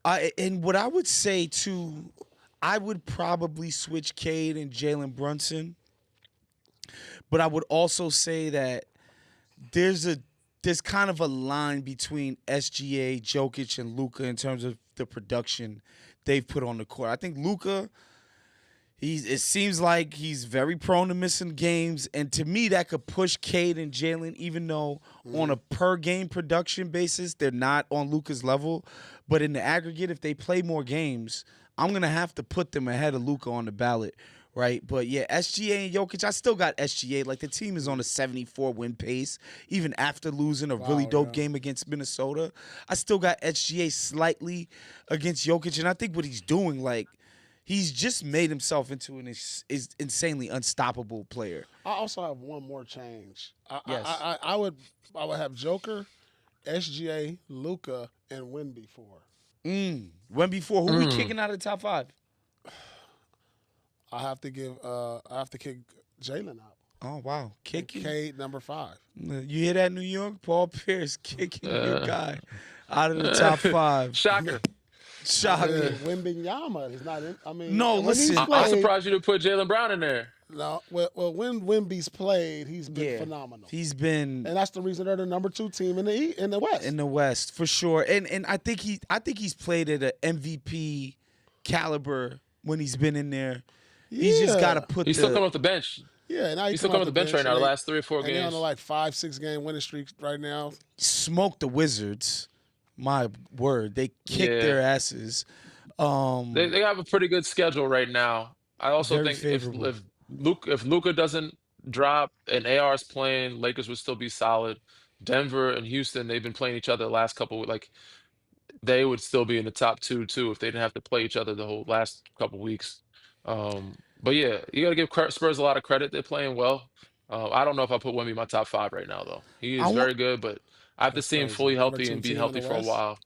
they are. And what I would say too, I would probably switch Cade and Jalen Brunson, but I would also say that there's kind of a line between SGA, Jokic, and Luka in terms of the production they've put on the court. I think Luka, it seems like he's very prone to missing games, and to me that could push Cade and Jalen, even though on a per game production basis they're not on Luka's level, but in the aggregate, if they play more games, I'm gonna have to put them ahead of Luka on the ballot. Right, but yeah, SGA and Jokic, I still got SGA. Like the team is on a 74 win pace, even after losing a really dope game against Minnesota. I still got SGA slightly against Jokic, and I think what he's doing, like, he's just made himself into an insanely unstoppable player. I also have one more change. Yes. I would have Joker, SGA, Luka, and Wemby 4. When before, who we kicking out of the top 5? I have to kick Jalen out. Oh wow, kicking. Cade number 5. You hear that, New York? Paul Pierce kicking your guy out of the top 5. Shocker. Shocking. Wembenyama is not in. I mean, No, when listen, he's I'm played, surprised you didn't put Jalen Brown in there. No, well, when Wemby's played, he's been Yeah, phenomenal. he's been And that's the reason they're the number 2 team in the West. in the West for sure. And I think he's played at an MVP caliber when he's been in there. He's just got to put He's still coming off the bench. Yeah, now He's still coming off the bench right now. The last 3 or 4 and they're on games. a like 5-6 game winning streak right now. smoke the Wizards. My word, they kick Yeah. their asses. They have a pretty good schedule right now. I also Very think favorable. if Luka doesn't drop and AR is playing, Lakers would still be solid. Denver and Houston, they've been playing each other the last couple, like they would still be in the top 2 too if they didn't have to play each other the whole last couple weeks. But yeah, you got to give Spurs a lot of credit. They're playing well. I don't know if I put Wemby in my top 5 right now though. He I is want- very good, but I have to That's see him crazy. fully Number healthy 2 and be team in healthy the for a West? while.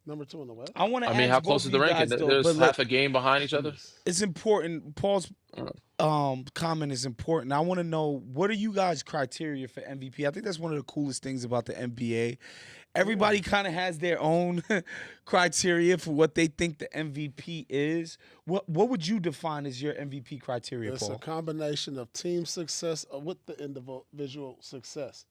Number 2 in the West. I want to I mean, how ask both close of is you the ranking? guys though, There's but like half a game behind each other. Jeez. it's important. Paul's comment is important. I want to know, what are you guys' criteria for MVP? I think that's one of the coolest things about the NBA. Everybody kind of has their own criteria for what they think the MVP is. What would you define as your MVP criteria, It's a Paul? combination of team success with the individual success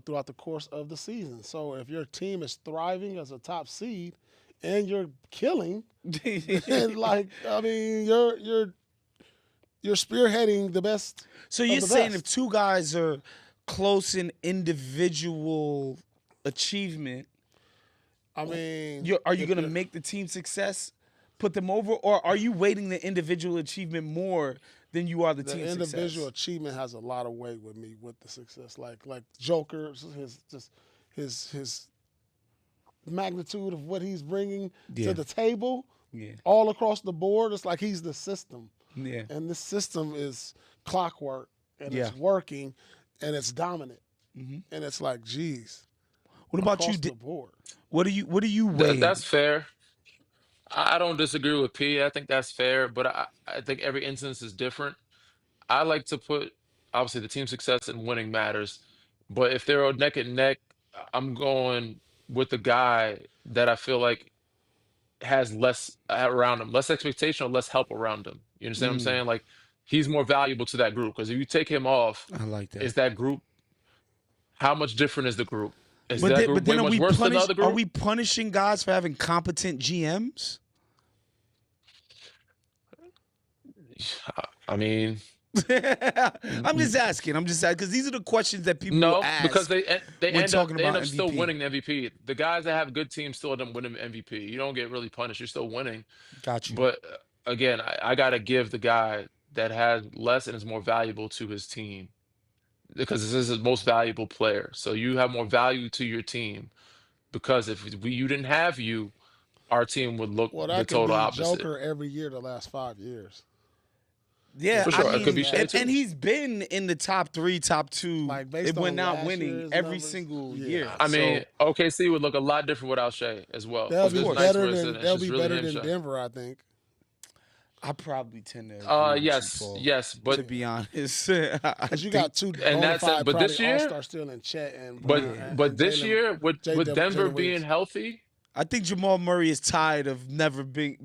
throughout the course of the season. So if your team is thriving as a top seed and you're killing, and you're spearheading the best. So of you're the saying best. if two guys are close in individual achievement, I mean, are you if going to you're- make the team success, put them over, or are you weighting the individual achievement more than you are the team individual success? achievement has a lot of weight with me with the success. Like Joker, his magnitude of what he's bringing Yeah. to the table, Yeah, all across the board. It's like he's the system, yeah. and this system is clockwork, and Yeah. it's working, and it's dominant, and it's like, geez. What about you? Across the board. What are you weighing? That's fair. I don't disagree with P. I think that's fair, but I think every instance is different. I like to put, obviously, the team success and winning matters, but if they're neck and neck, I'm going with the guy that I feel like has less around him, less expectation or less help around him. You understand what I'm saying? Like, he's more valuable to that group, because if you take him off, I like that. is that group, how much different is the group? Is But that then, group way are much we worse than the other group? Are we punishing guys for having competent GMs? I mean, I'm just asking because these are the questions that people no, ask. because they when end up talking about still MVP. winning the MVP. The guys that have good teams still end up winning MVP. You don't get really punished. You're still winning. Got you. But again, I got to give the guy that has less and is more valuable to his team, because this is his most valuable player. So you have more value to your team, because if you didn't have you, our team would look Well, the that could total be opposite. Joker every year the last 5 years. Yeah, For sure. I It could be mean, Shea, too. and he's been in the top 3, top 2, Like, based when on not last winning year's every numbers, single yeah. year. I mean, So, OKC would look a lot different without Shea as well. They'll There's be nights better where it's than just really him, Shea. Denver, I think. I probably tend to agree with Yes, you, Paul, yes, to but be honest. Because you got two And bona that's it. fide But this probably year- all-star still in Chet and but and this Jalen- year with Jalen Denver being Williams. healthy, I think Jamal Murray is tired of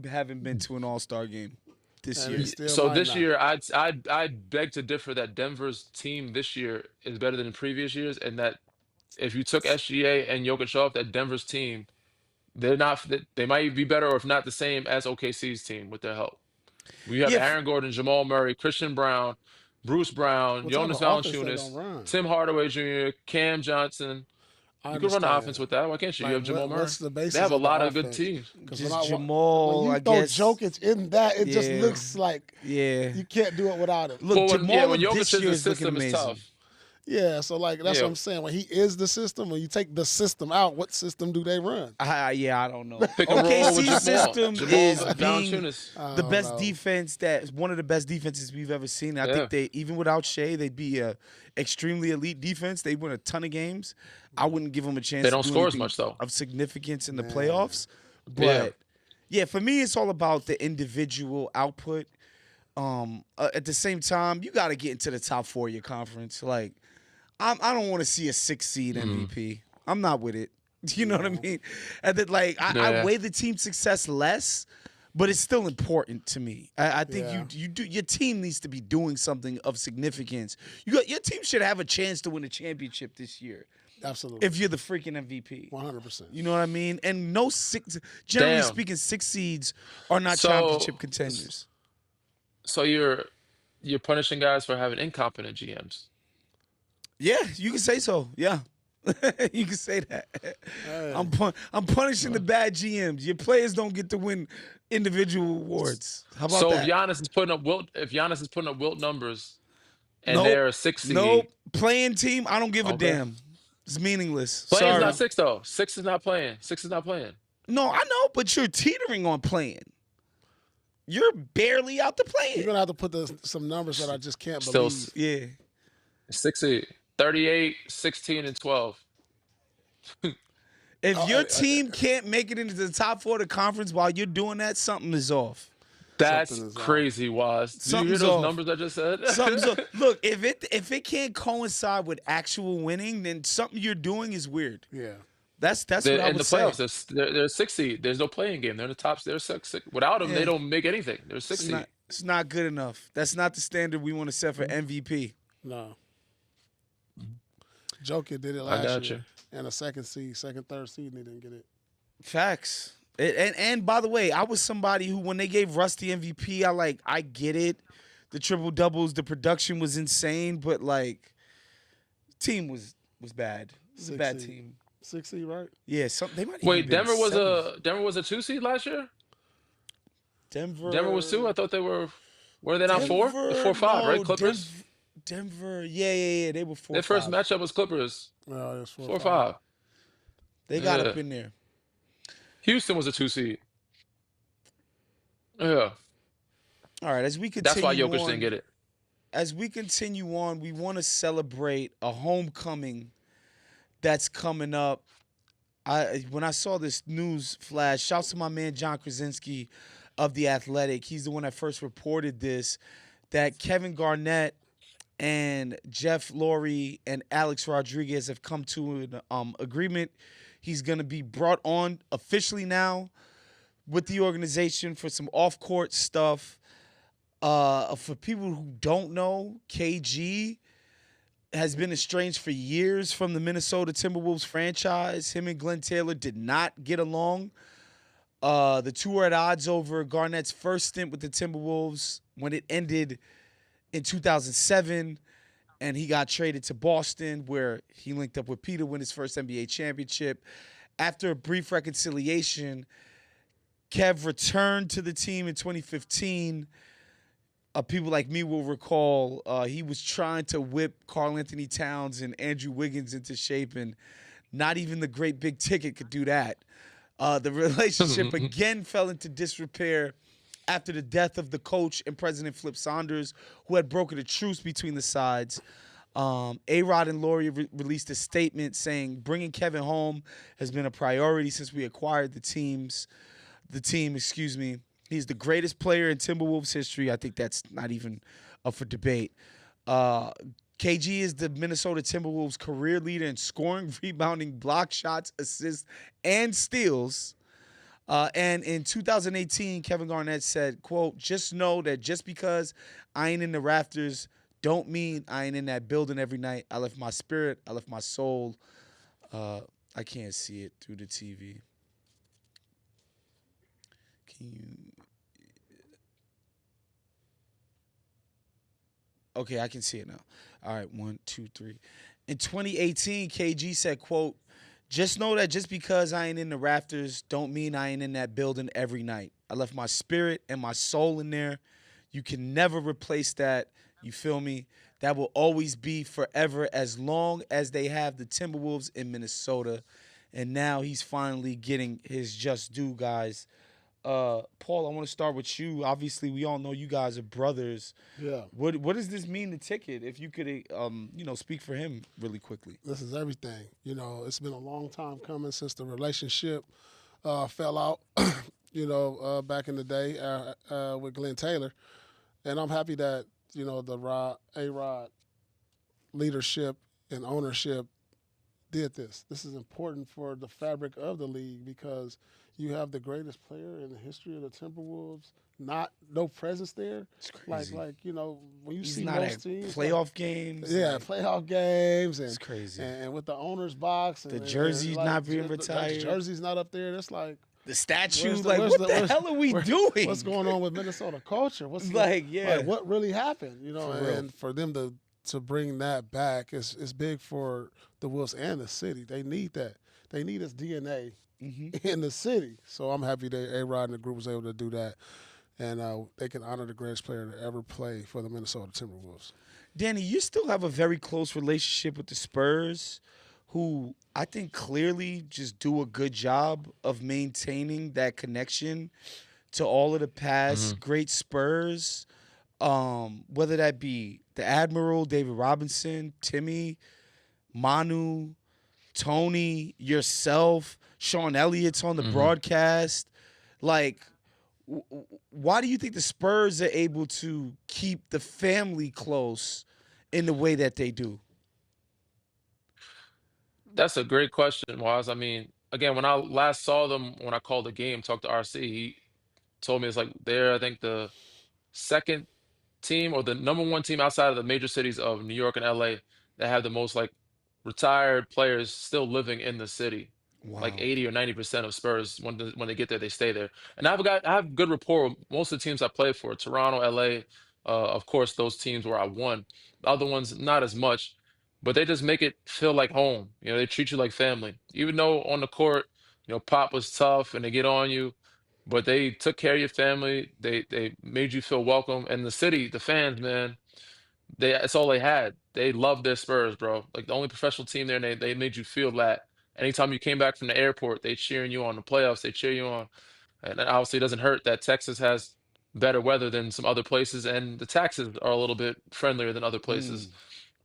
having been to an All-Star game this And year. he still so might this not. year I'd beg to differ that Denver's team this year is better than previous years, and that if you took SGA and Jokic off, that Denver's team, they might be better, or if not the same as OKC's team with their help. We have Yeah, Aaron Gordon, Jamal Murray, Christian Brown, Bruce Brown, What type Jonas of offense they Valanciunas, gonna run? Tim Hardaway Jr., Cam Johnson. I You can run the understand. offense with that. Why can't you? You have Jamal Murray. What's the basis They have a of the lot of good offense? teams. 'Cause just when Jamal, you I throw guess. Jokic in that, it just Yeah. looks like Yeah. you can't do it without him. Look, Well, Jamal when Jokic this is year the is looking system, amazing. it's tough. Yeah, so like that's Yeah. what I'm saying. When he is the system, when you take the system out, what system do they run? I don't know. Pick and roll with OKC's Jamal. system Jamal is being Valanciunas. the I best don't know. defense one of the best defenses we've ever seen. I think they, even without Shea, they'd be a extremely elite defense. They win a ton of games. I wouldn't give them a chance. They to don't do score as anything much, though. of significance in the Man. playoffs. But yeah, for me, it's all about the individual output. At the same time, you got to get into the top 4 of your conference. Like, I don't want to see a 6 seed MVP. I'm not with it. You know what I mean? And then, like, I Yeah. weigh the team success less, but it's still important to me. I think Yeah. you do. Your team needs to be doing something of significance. Your team should have a chance to win a championship this year Absolutely, if you're the freaking MVP. 100%. You know what I mean? And generally Damn. speaking, 6 seeds are not So- championship contenders. So you're punishing guys for having incompetent GMs. Yeah, you can say so. Yeah. You can say that. Hey. I'm punishing the bad GMs. Your players don't get to win individual awards. How about So that? if Giannis is putting up Wilt numbers, and Nope. they're a 6 seed, Nope. Playing team, I don't give a Okay. damn. It's meaningless. playing's Sorry. not 6 though. 6 is not playing. 6 is not playing. No, I know, but you're teetering on playing. You're barely out to You're playing. gonna have to put some numbers that I just can't Still believe. Yeah. 6 seed. 38, 16, and 12. If your team can't make it into the top 4 of the conference while you're doing that, something is off. That's Something is off. crazy, Waz. Do you hear Something's those off. numbers I just said? Something's off. Look, if it can't coincide with actual winning, then something you're doing is weird. Yeah. That's what I In would the say. playoffs, they're 6 seed. There's no playing game. They're in the top. They're six. Without them, Yeah. they don't make anything. They're 6 seed. It's not good enough. That's not the standard we want to set for MVP. No. Joker did it I last got year. you. And a second, third seed, and he didn't get it. Facts. And by the way, I was somebody who, when they gave Rusty MVP, I get it. The triple doubles, the production was insane, but team was bad. It was a bad team. 6 seed, right? Yeah, they might. Wait, Denver was a 2 seed last year. Denver was 2. I thought they were. Were they not 4? The 4-5, right? Clippers. Denver, yeah, they were 4. Their first matchup was Clippers. No, it was 4-5. They got Yeah. up in there. Houston was a 2 seed. Yeah, All right, as we continue that's why Jokic on, didn't get it. as we continue on, we want to celebrate a homecoming that's coming up. When I saw this news flash, shouts to my man John Krasinski of The Athletic. He's the one that first reported this, that Kevin Garnett and Jeff Lurie and Alex Rodriguez have come to an agreement. He's going to be brought on officially now with the organization for some off-court stuff. For people who don't know, KG has been estranged for years from the Minnesota Timberwolves franchise. Him and Glenn Taylor did not get along. The two were at odds over Garnett's first stint with the Timberwolves when it ended in 2007, and he got traded to Boston, where he linked up with Peter to win his first NBA championship. After a brief reconciliation, Kev returned to the team in 2015. People like me will recall he was trying to whip Karl Anthony Towns and Andrew Wiggins into shape, and not even the great big ticket could do that. The relationship again fell into disrepair after the death of the coach and President Flip Saunders, who had brokered a truce between the sides. A-Rod and Lurie released a statement saying, bringing Kevin home has been a priority since we acquired the team. He's the greatest player in Timberwolves history. I think that's not even up for debate. KG is the Minnesota Timberwolves career leader in scoring, rebounding, block shots, assists, and steals. And in 2018, Kevin Garnett said, quote, just know that just because I ain't in the rafters don't mean I ain't in that building every night. I left my spirit. I left my soul. I can't see it through the TV. Can you? Okay, I can see it now. All right, 1, 2, 3. In 2018, KG said, quote, just know that just because I ain't in the rafters don't mean I ain't in that building every night. I left my spirit and my soul in there. You can never replace that. You feel me? That will always be forever as long as they have the Timberwolves in Minnesota. And now he's finally getting his just due, guys. Paul, I want to start with you. Obviously, we all know you guys are brothers. Yeah. What does this mean to Ticket? If you could, speak for him really quickly. This is everything. It's been a long time coming since the relationship fell out, back in the day with Glenn Taylor. And I'm happy that, the A-Rod leadership and ownership did this. This is important for the fabric of the league because you have the greatest player in the history of the Timberwolves, no presence there. It's crazy. When you He's see not most at teams, playoff games. yeah, playoff games, and It's crazy. and with the owner's box, and The jersey's not being retired. The jersey's not up there. That's like The statue, where's what the hell are we doing? What's going on with Minnesota culture? What's what really happened? And for them to bring that back is big for the Wolves and the city. They need that. They need its DNA in the city. So I'm happy that A-Rod and the group was able to do that, and they can honor the greatest player to ever play for the Minnesota Timberwolves. Danny, you still have a very close relationship with the Spurs, who I think clearly just do a good job of maintaining that connection to all of the past great Spurs, whether that be the Admiral, David Robinson, Timmy, Manu, Tony, yourself, Sean Elliott's on the broadcast. Like, why do you think the Spurs are able to keep the family close in the way that they do? That's a great question, Waz. I mean, again, when I last saw them, when I called the game, talked to RC, he told me it's like they're, I think, the second team or the number one team outside of the major cities of New York and LA that have the most like retired players still living in the city. Like Wow. 80 or 90% of Spurs when they get there, they stay there. And I have good rapport with most of the teams I play for, Toronto, LA, of course, those teams where I won. The other ones, not as much, but they just make it feel like home. You know, they treat you like family. Even though on the court, Pop was tough and they get on you, but they took care of your family. They made you feel welcome. And the city, the fans, man, that's all they had. They loved their Spurs, bro. Like the only professional team there, and they made you feel that. Anytime you came back from the airport, they cheering you on. The playoffs, they cheer you on. And obviously, it doesn't hurt that Texas has better weather than some other places, and the taxes are a little bit friendlier than other places.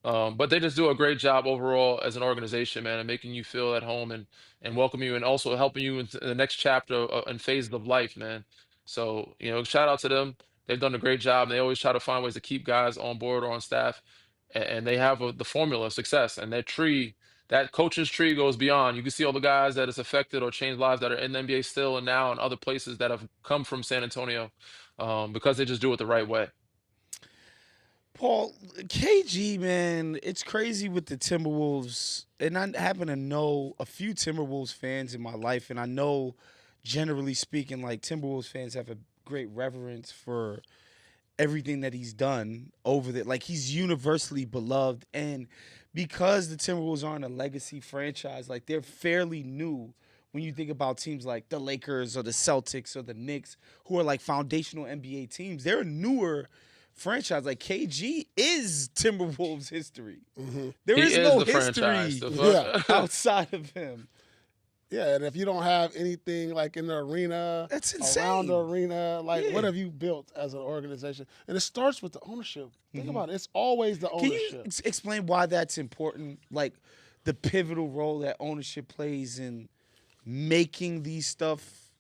Mm. But they just do a great job overall as an organization, man, and making you feel at home and welcome you, and also helping you into the next chapter and phases of life, man. So shout out to them. They've done a great job. They always try to find ways to keep guys on board or on staff, and they have the formula of success. And that coach's tree goes beyond. You can see all the guys that it's affected or changed lives that are in the NBA still and now, and other places that have come from San Antonio, because they just do it the right way. Paul, KG, man, it's crazy with the Timberwolves. And I happen to know a few Timberwolves fans in my life. And I know, generally speaking, like Timberwolves fans have a great reverence for everything that he's done over there. Like, he's universally beloved. And because the Timberwolves aren't a legacy franchise, like, they're fairly new when you think about teams like the Lakers or the Celtics or the Knicks, who are like foundational NBA teams. They're a newer franchise. Like, KG is Timberwolves history. There He is is no the franchise. history The fuck? outside of him. Yeah, and if you don't have anything like in the arena, That's around insane. the arena, like Yeah. what have you built as an organization? And it starts with the ownership. Think about it. It's always the Can ownership. you explain why that's important? Like, the pivotal role that ownership plays in making this stuff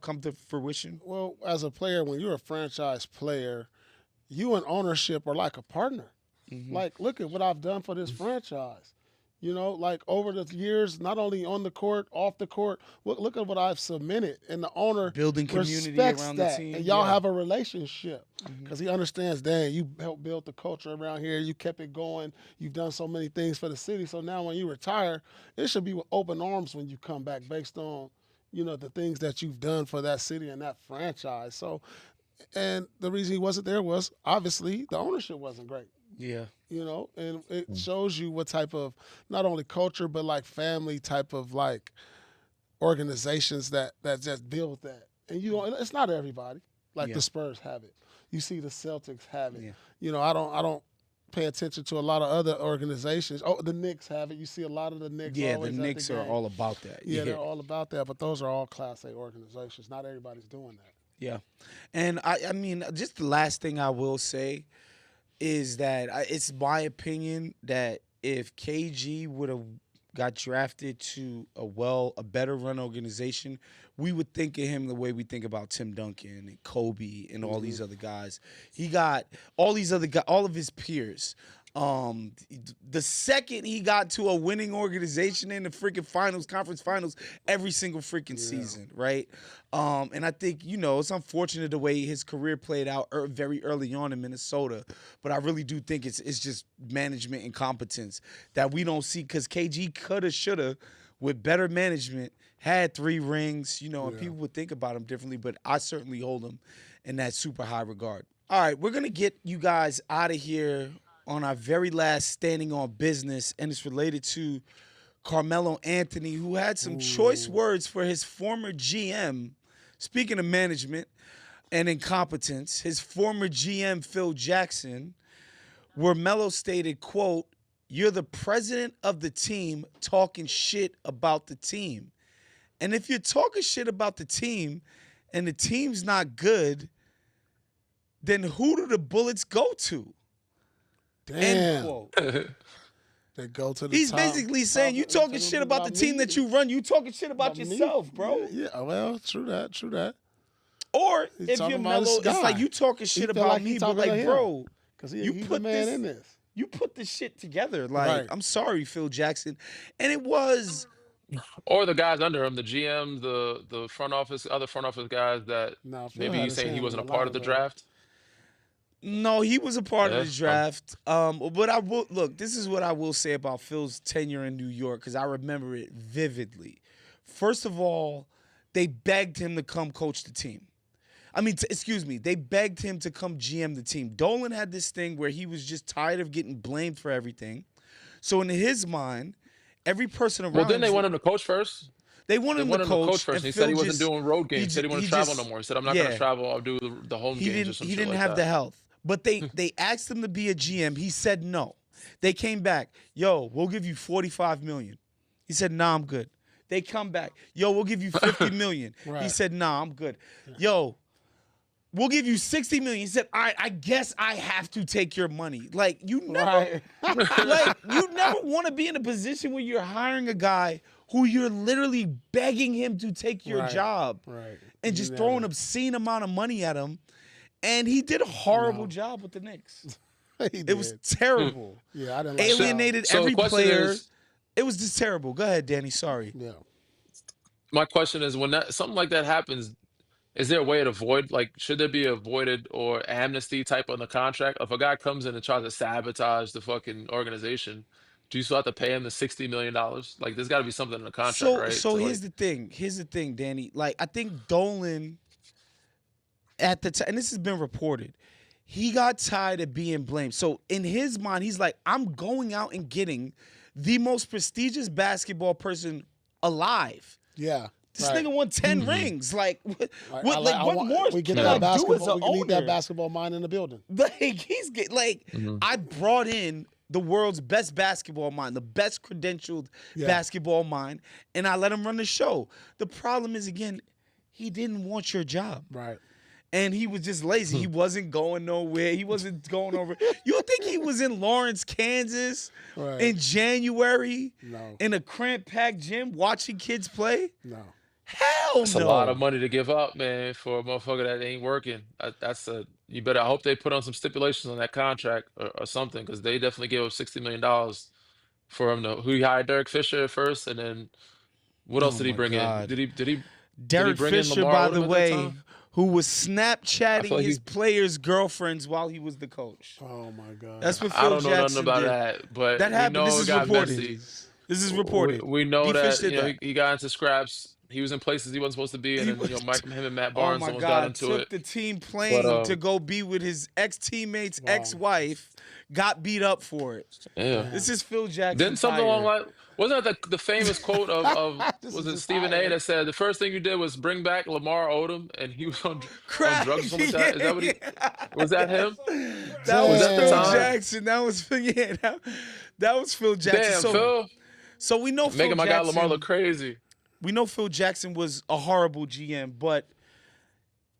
come to fruition? Well, as a player, when you're a franchise player, you and ownership are like a partner. Like, look at what I've done for this franchise. Like over the years, not only on the court, off the court, look at what I've submitted. And the owner Building community respects around that. the team. And y'all Yeah. have a relationship because he understands, dang, you helped build the culture around here. You kept it going. You've done so many things for the city. So now when you retire, it should be with open arms when you come back based on, the things that you've done for that city and that franchise. So, and the reason he wasn't there was obviously the ownership wasn't great. Yeah. And it shows you what type of not only culture but like family type of like organizations that just build that. And it's not everybody. Like Yeah. the Spurs have it. You see the Celtics have it. Yeah. I don't pay attention to a lot of other organizations. Oh, the Knicks have it. You see a lot of the Knicks. Yeah, the always at Knicks are game. all about that. Yeah, they're all about that. But those are all Class A organizations. Not everybody's doing that. Yeah. And I mean, just the last thing I will say is that it's my opinion that if KG would have got drafted to a better run organization, we would think of him the way we think about Tim Duncan and Kobe and all these other guys. He got all these other guys, all of his peers. The second he got to a winning organization in the freaking conference finals, every single freaking season, right? And I think, it's unfortunate the way his career played out very early on in Minnesota, but I really do think it's just management incompetence that we don't see, because KG coulda, shoulda, with better management, had 3 rings, and people would think about him differently, but I certainly hold him in that super high regard. All right, we're going to get you guys out of here on our very last standing on business, and it's related to Carmelo Anthony, who had some choice words for his former GM. Speaking of management and incompetence, his former GM, Phil Jackson, where Melo stated, quote, "You're the president of the team talking shit about the team. And if you're talking shit about the team and the team's not good, then who do the bullets go to?" Damn. End quote. They go to the He's top. basically saying you talking shit about the team that you run. You talking shit about yourself, bro. Yeah, well, true that. Or He's if talking you're about his Melo, it's like guy. you talking shit feel about like he me, but talking to like, him. bro, Because you he's put the man this- in this. you put this shit together. Like, Right. I'm sorry, Phil Jackson. And it was Or the guys under him, the GM, the front office, other front office guys that Nah, Phil maybe had he's his saying he hand wasn't a in part lot of the that. draft. no, he was a part of Yeah, the draft. But I will look. This is what I will say about Phil's tenure in New York because I remember it vividly. First of all, they begged him to come coach the team. I mean, excuse me, they begged him to come GM the team. Dolan had this thing where he was just tired of getting blamed for everything. So in his mind, every person around Well, then they him, want him to coach first. they wanted They him wanted to him to coach. coach first, and he Phil said he wasn't just- doing road he games. He said he ju- wouldn't he travel just- no more. He said, "I'm not going yeah. to travel. I'll do the home games or some He shit didn't like have that." the health. But they asked him to be a GM. He said no. They came back. Yo, we'll give you $45 million. He said, nah, I'm good. They come back. Yo, we'll give you $50 million. He Right. said, nah, I'm good. Yo, we'll give you $60 million. He said, all right, I guess I have to take your money. Like, you never Right. you never want to be in a position where you're hiring a guy who you're literally begging him to take your Right. job Right. and You just never- throwing an obscene amount of money at him. And he did a horrible job with the Knicks. He It was did. terrible. Yeah, I didn't like Alienated So the every question player. is- It was just terrible. Go ahead, Danny. Sorry. Yeah. My question is, when something like that happens, is there a way to avoid, like, should there be a voided or amnesty type on the contract? If a guy comes in and tries to sabotage the fucking organization, do you still have to pay him the $60 million? Like, there's got to be something in the contract, right? So to, here's like, the thing. Here's the thing, Danny. Like, I think Dolan at the time, and this has been reported, he got tired of being blamed. So in his mind, he's like, I'm going out and getting the most prestigious basketball person alive. Yeah. This right. nigga won 10 rings. Like, what, Right. what more we get can that I do basketball. as an We need that owner? basketball mind in the building. Like he's get like I brought in the world's best basketball mind, the best credentialed Yeah. basketball mind, and I let him run the show. The problem is again, he didn't want your job. Right. And he was just lazy. He wasn't going nowhere. He wasn't going over. You think he was in Lawrence, Kansas Right. in January No. in a cramped packed gym watching kids play? No. Hell It's no. a lot of money to give up, man, for a motherfucker that ain't working. You better, I hope they put on some stipulations on that contract or something, because they definitely gave up $60 million for him who he hired Derek Fisher at first, and then what else Oh did he my bring God. in? Did he Derek bring in Fisher, Lamar by Odom the at that way, time? who was I Snapchatting feel like his players' girlfriends while he was the coach. Oh my God. That's what I Phil don't know nothing Jackson about did. that, but That we happened. know This it is got reported. messy. This is reported. We know D-Fish that did that. he got into scraps. He was in places he wasn't supposed to be, and then him and Matt Oh Barnes my almost got God! into Took it. the team plane to But go be with his ex-teammate's Wow. ex-wife. Got beat up for it. yeah. This is Phil Jackson. Didn't something along fired. like wasn't that the famous quote of This was is it just Stephen A hired. that said the first thing you did was bring back Lamar Odom and he was on Crack. drugs or something like that? Is that what he was that him? That was Was that the Phil time? Jackson. That was Phil. Yeah, that was Phil Jackson. Damn, so, Phil. so we know Phil Making my guy Jackson. Lamar look crazy. We know Phil Jackson was a horrible GM, but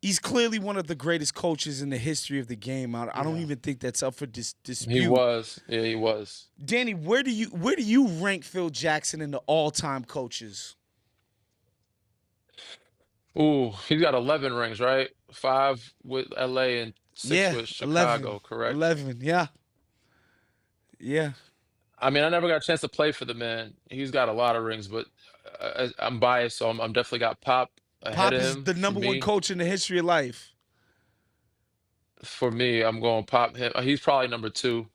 he's clearly one of the greatest coaches in the history of the game. I don't even think that's up for dispute. He was. Yeah, he was. Danny, where do you rank Phil Jackson in the all-time coaches? Ooh, he's got 11 rings, right? 5 with LA and 6 with Chicago, correct? 11, yeah. Yeah. I mean, I never got a chance to play for the man. He's got a lot of rings, but I'm biased, so I'm definitely got Pop ahead Pop of is him. the For number one me. coach in the history of life. For me, I'm going Pop. He's probably number 2.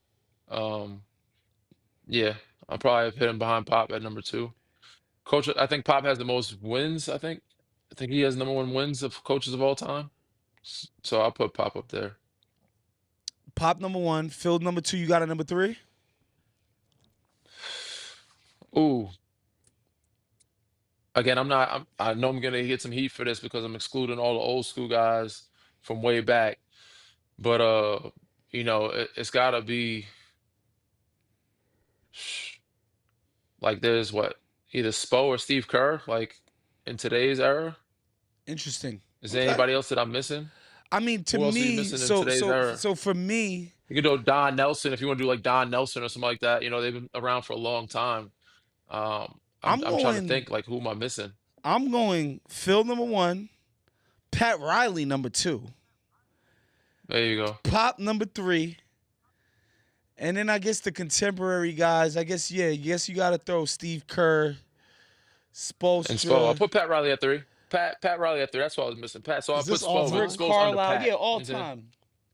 Yeah, I'll probably hit him behind Pop at number 2. Coach, I think Pop has the most wins. I think he has number 1 wins of coaches of all time. So I'll put Pop up there. Pop number 1, Phil number 2. You got a number 3? Ooh. Again, I know I'm gonna get some heat for this because I'm excluding all the old school guys from way back. But it's gotta be like there's either Spo or Steve Kerr, like in today's era. Interesting. Is there anybody else that I'm missing? I mean, to Who else are you me, missing in so today's era? so for me, You could do Don Nelson if you want to do like Don Nelson or something like that. You know, they've been around for a long time. I'm I'm trying to going. think like who am I missing? I'm going Phil number 1, Pat Riley number 2, There you go. Pop number 3, and then I guess the contemporary guys. I guess you got to throw Steve Kerr, And Spoelstra. I'll put Pat Riley at 3. Pat Riley at 3. That's what I was missing. Pat. So I'll Is put this all Spo. time? But Rick Spo's under Carlisle, Pat. yeah, all You know? time.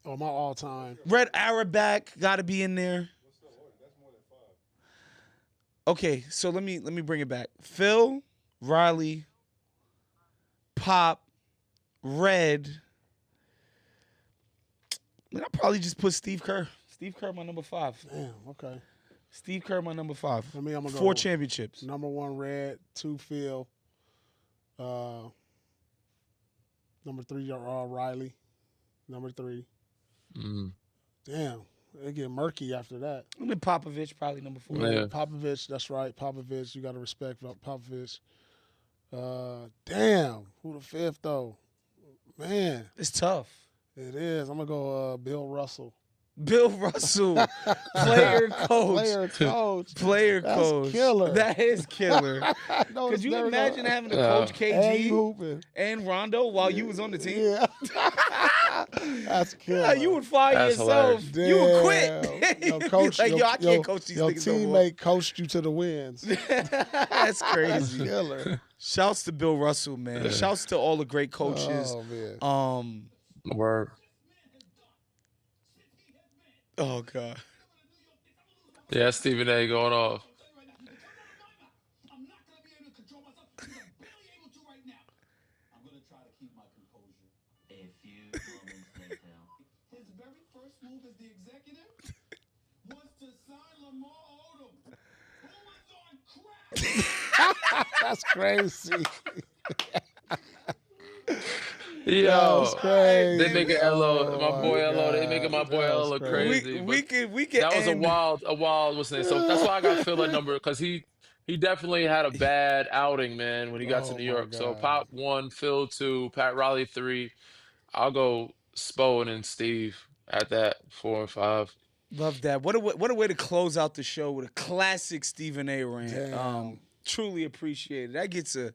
Oh, my all time. Red Auerbach got to be in there. Okay, so let me bring it back. Phil, Riley, Pop, Red. I'll probably just put Steve Kerr. Steve Kerr, my number 5. Damn. Okay. Steve Kerr, my number 5. For me, I'm gonna go 4 championships. Number 1, Red. 2, Phil. Number 3, Riley. Number 3. Mm. Damn. It get murky after that. I mean, Popovich, probably number 4. Yeah. Popovich, that's right. Popovich, you got to respect Popovich. Damn. Who the 5th, though? Man, It's tough. it is. I'm going to go Bill Russell. Bill Russell, player coach. Player That's coach. killer. That is killer. No, Could it's you never imagine gonna- having to Yeah. coach And KG you hooping. and Rondo while you was on the team? Yeah. That's killer. Yeah, you would fire That's yourself. Damn. You would quit. Yo, You'd coach, be like, yo, I can't coach these your niggas no more. teammate coached you to the wins. That's crazy. Killer. Shouts to Bill Russell, man. Yeah. Shouts to all the great coaches. Oh, man. Word. Oh God. Yeah, Stephen A. going off. I'm not gonna be able to control myself because I'm barely able to right now. I'm gonna try to keep my composure. A few moments later. His very first move as the executive was to sign Lamar Odom, who was on crack. That's crazy. Yo, That's crazy. they making Elo, Oh, my boy Elo. They making my God. boy Elo look That's crazy. We but could that was end. a wild what's his name. So that's why I got Phil at number because he definitely had a bad outing, man, when he got to Oh, New my York. So God. Pop 1, Phil 2, Pat Riley 3. I'll go Spo and then Steve at that 4 and 5. Love that. What a way to close out the show with a classic Stephen A. rant. Damn. Truly appreciate it. That gets a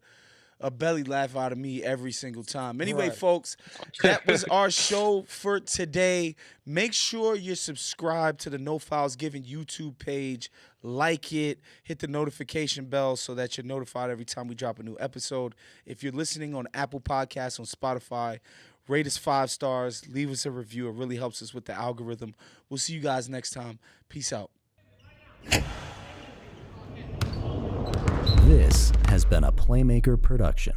belly laugh out of me every single time. Anyway, Right. folks, that was our show for today. Make sure you're subscribed to the No Files Given YouTube page. Like it. Hit the notification bell so that you're notified every time we drop a new episode. If you're listening on Apple Podcasts, on Spotify, rate us 5 stars. Leave us a review. It really helps us with the algorithm. We'll see you guys next time. Peace out. This has been a Playmaker production.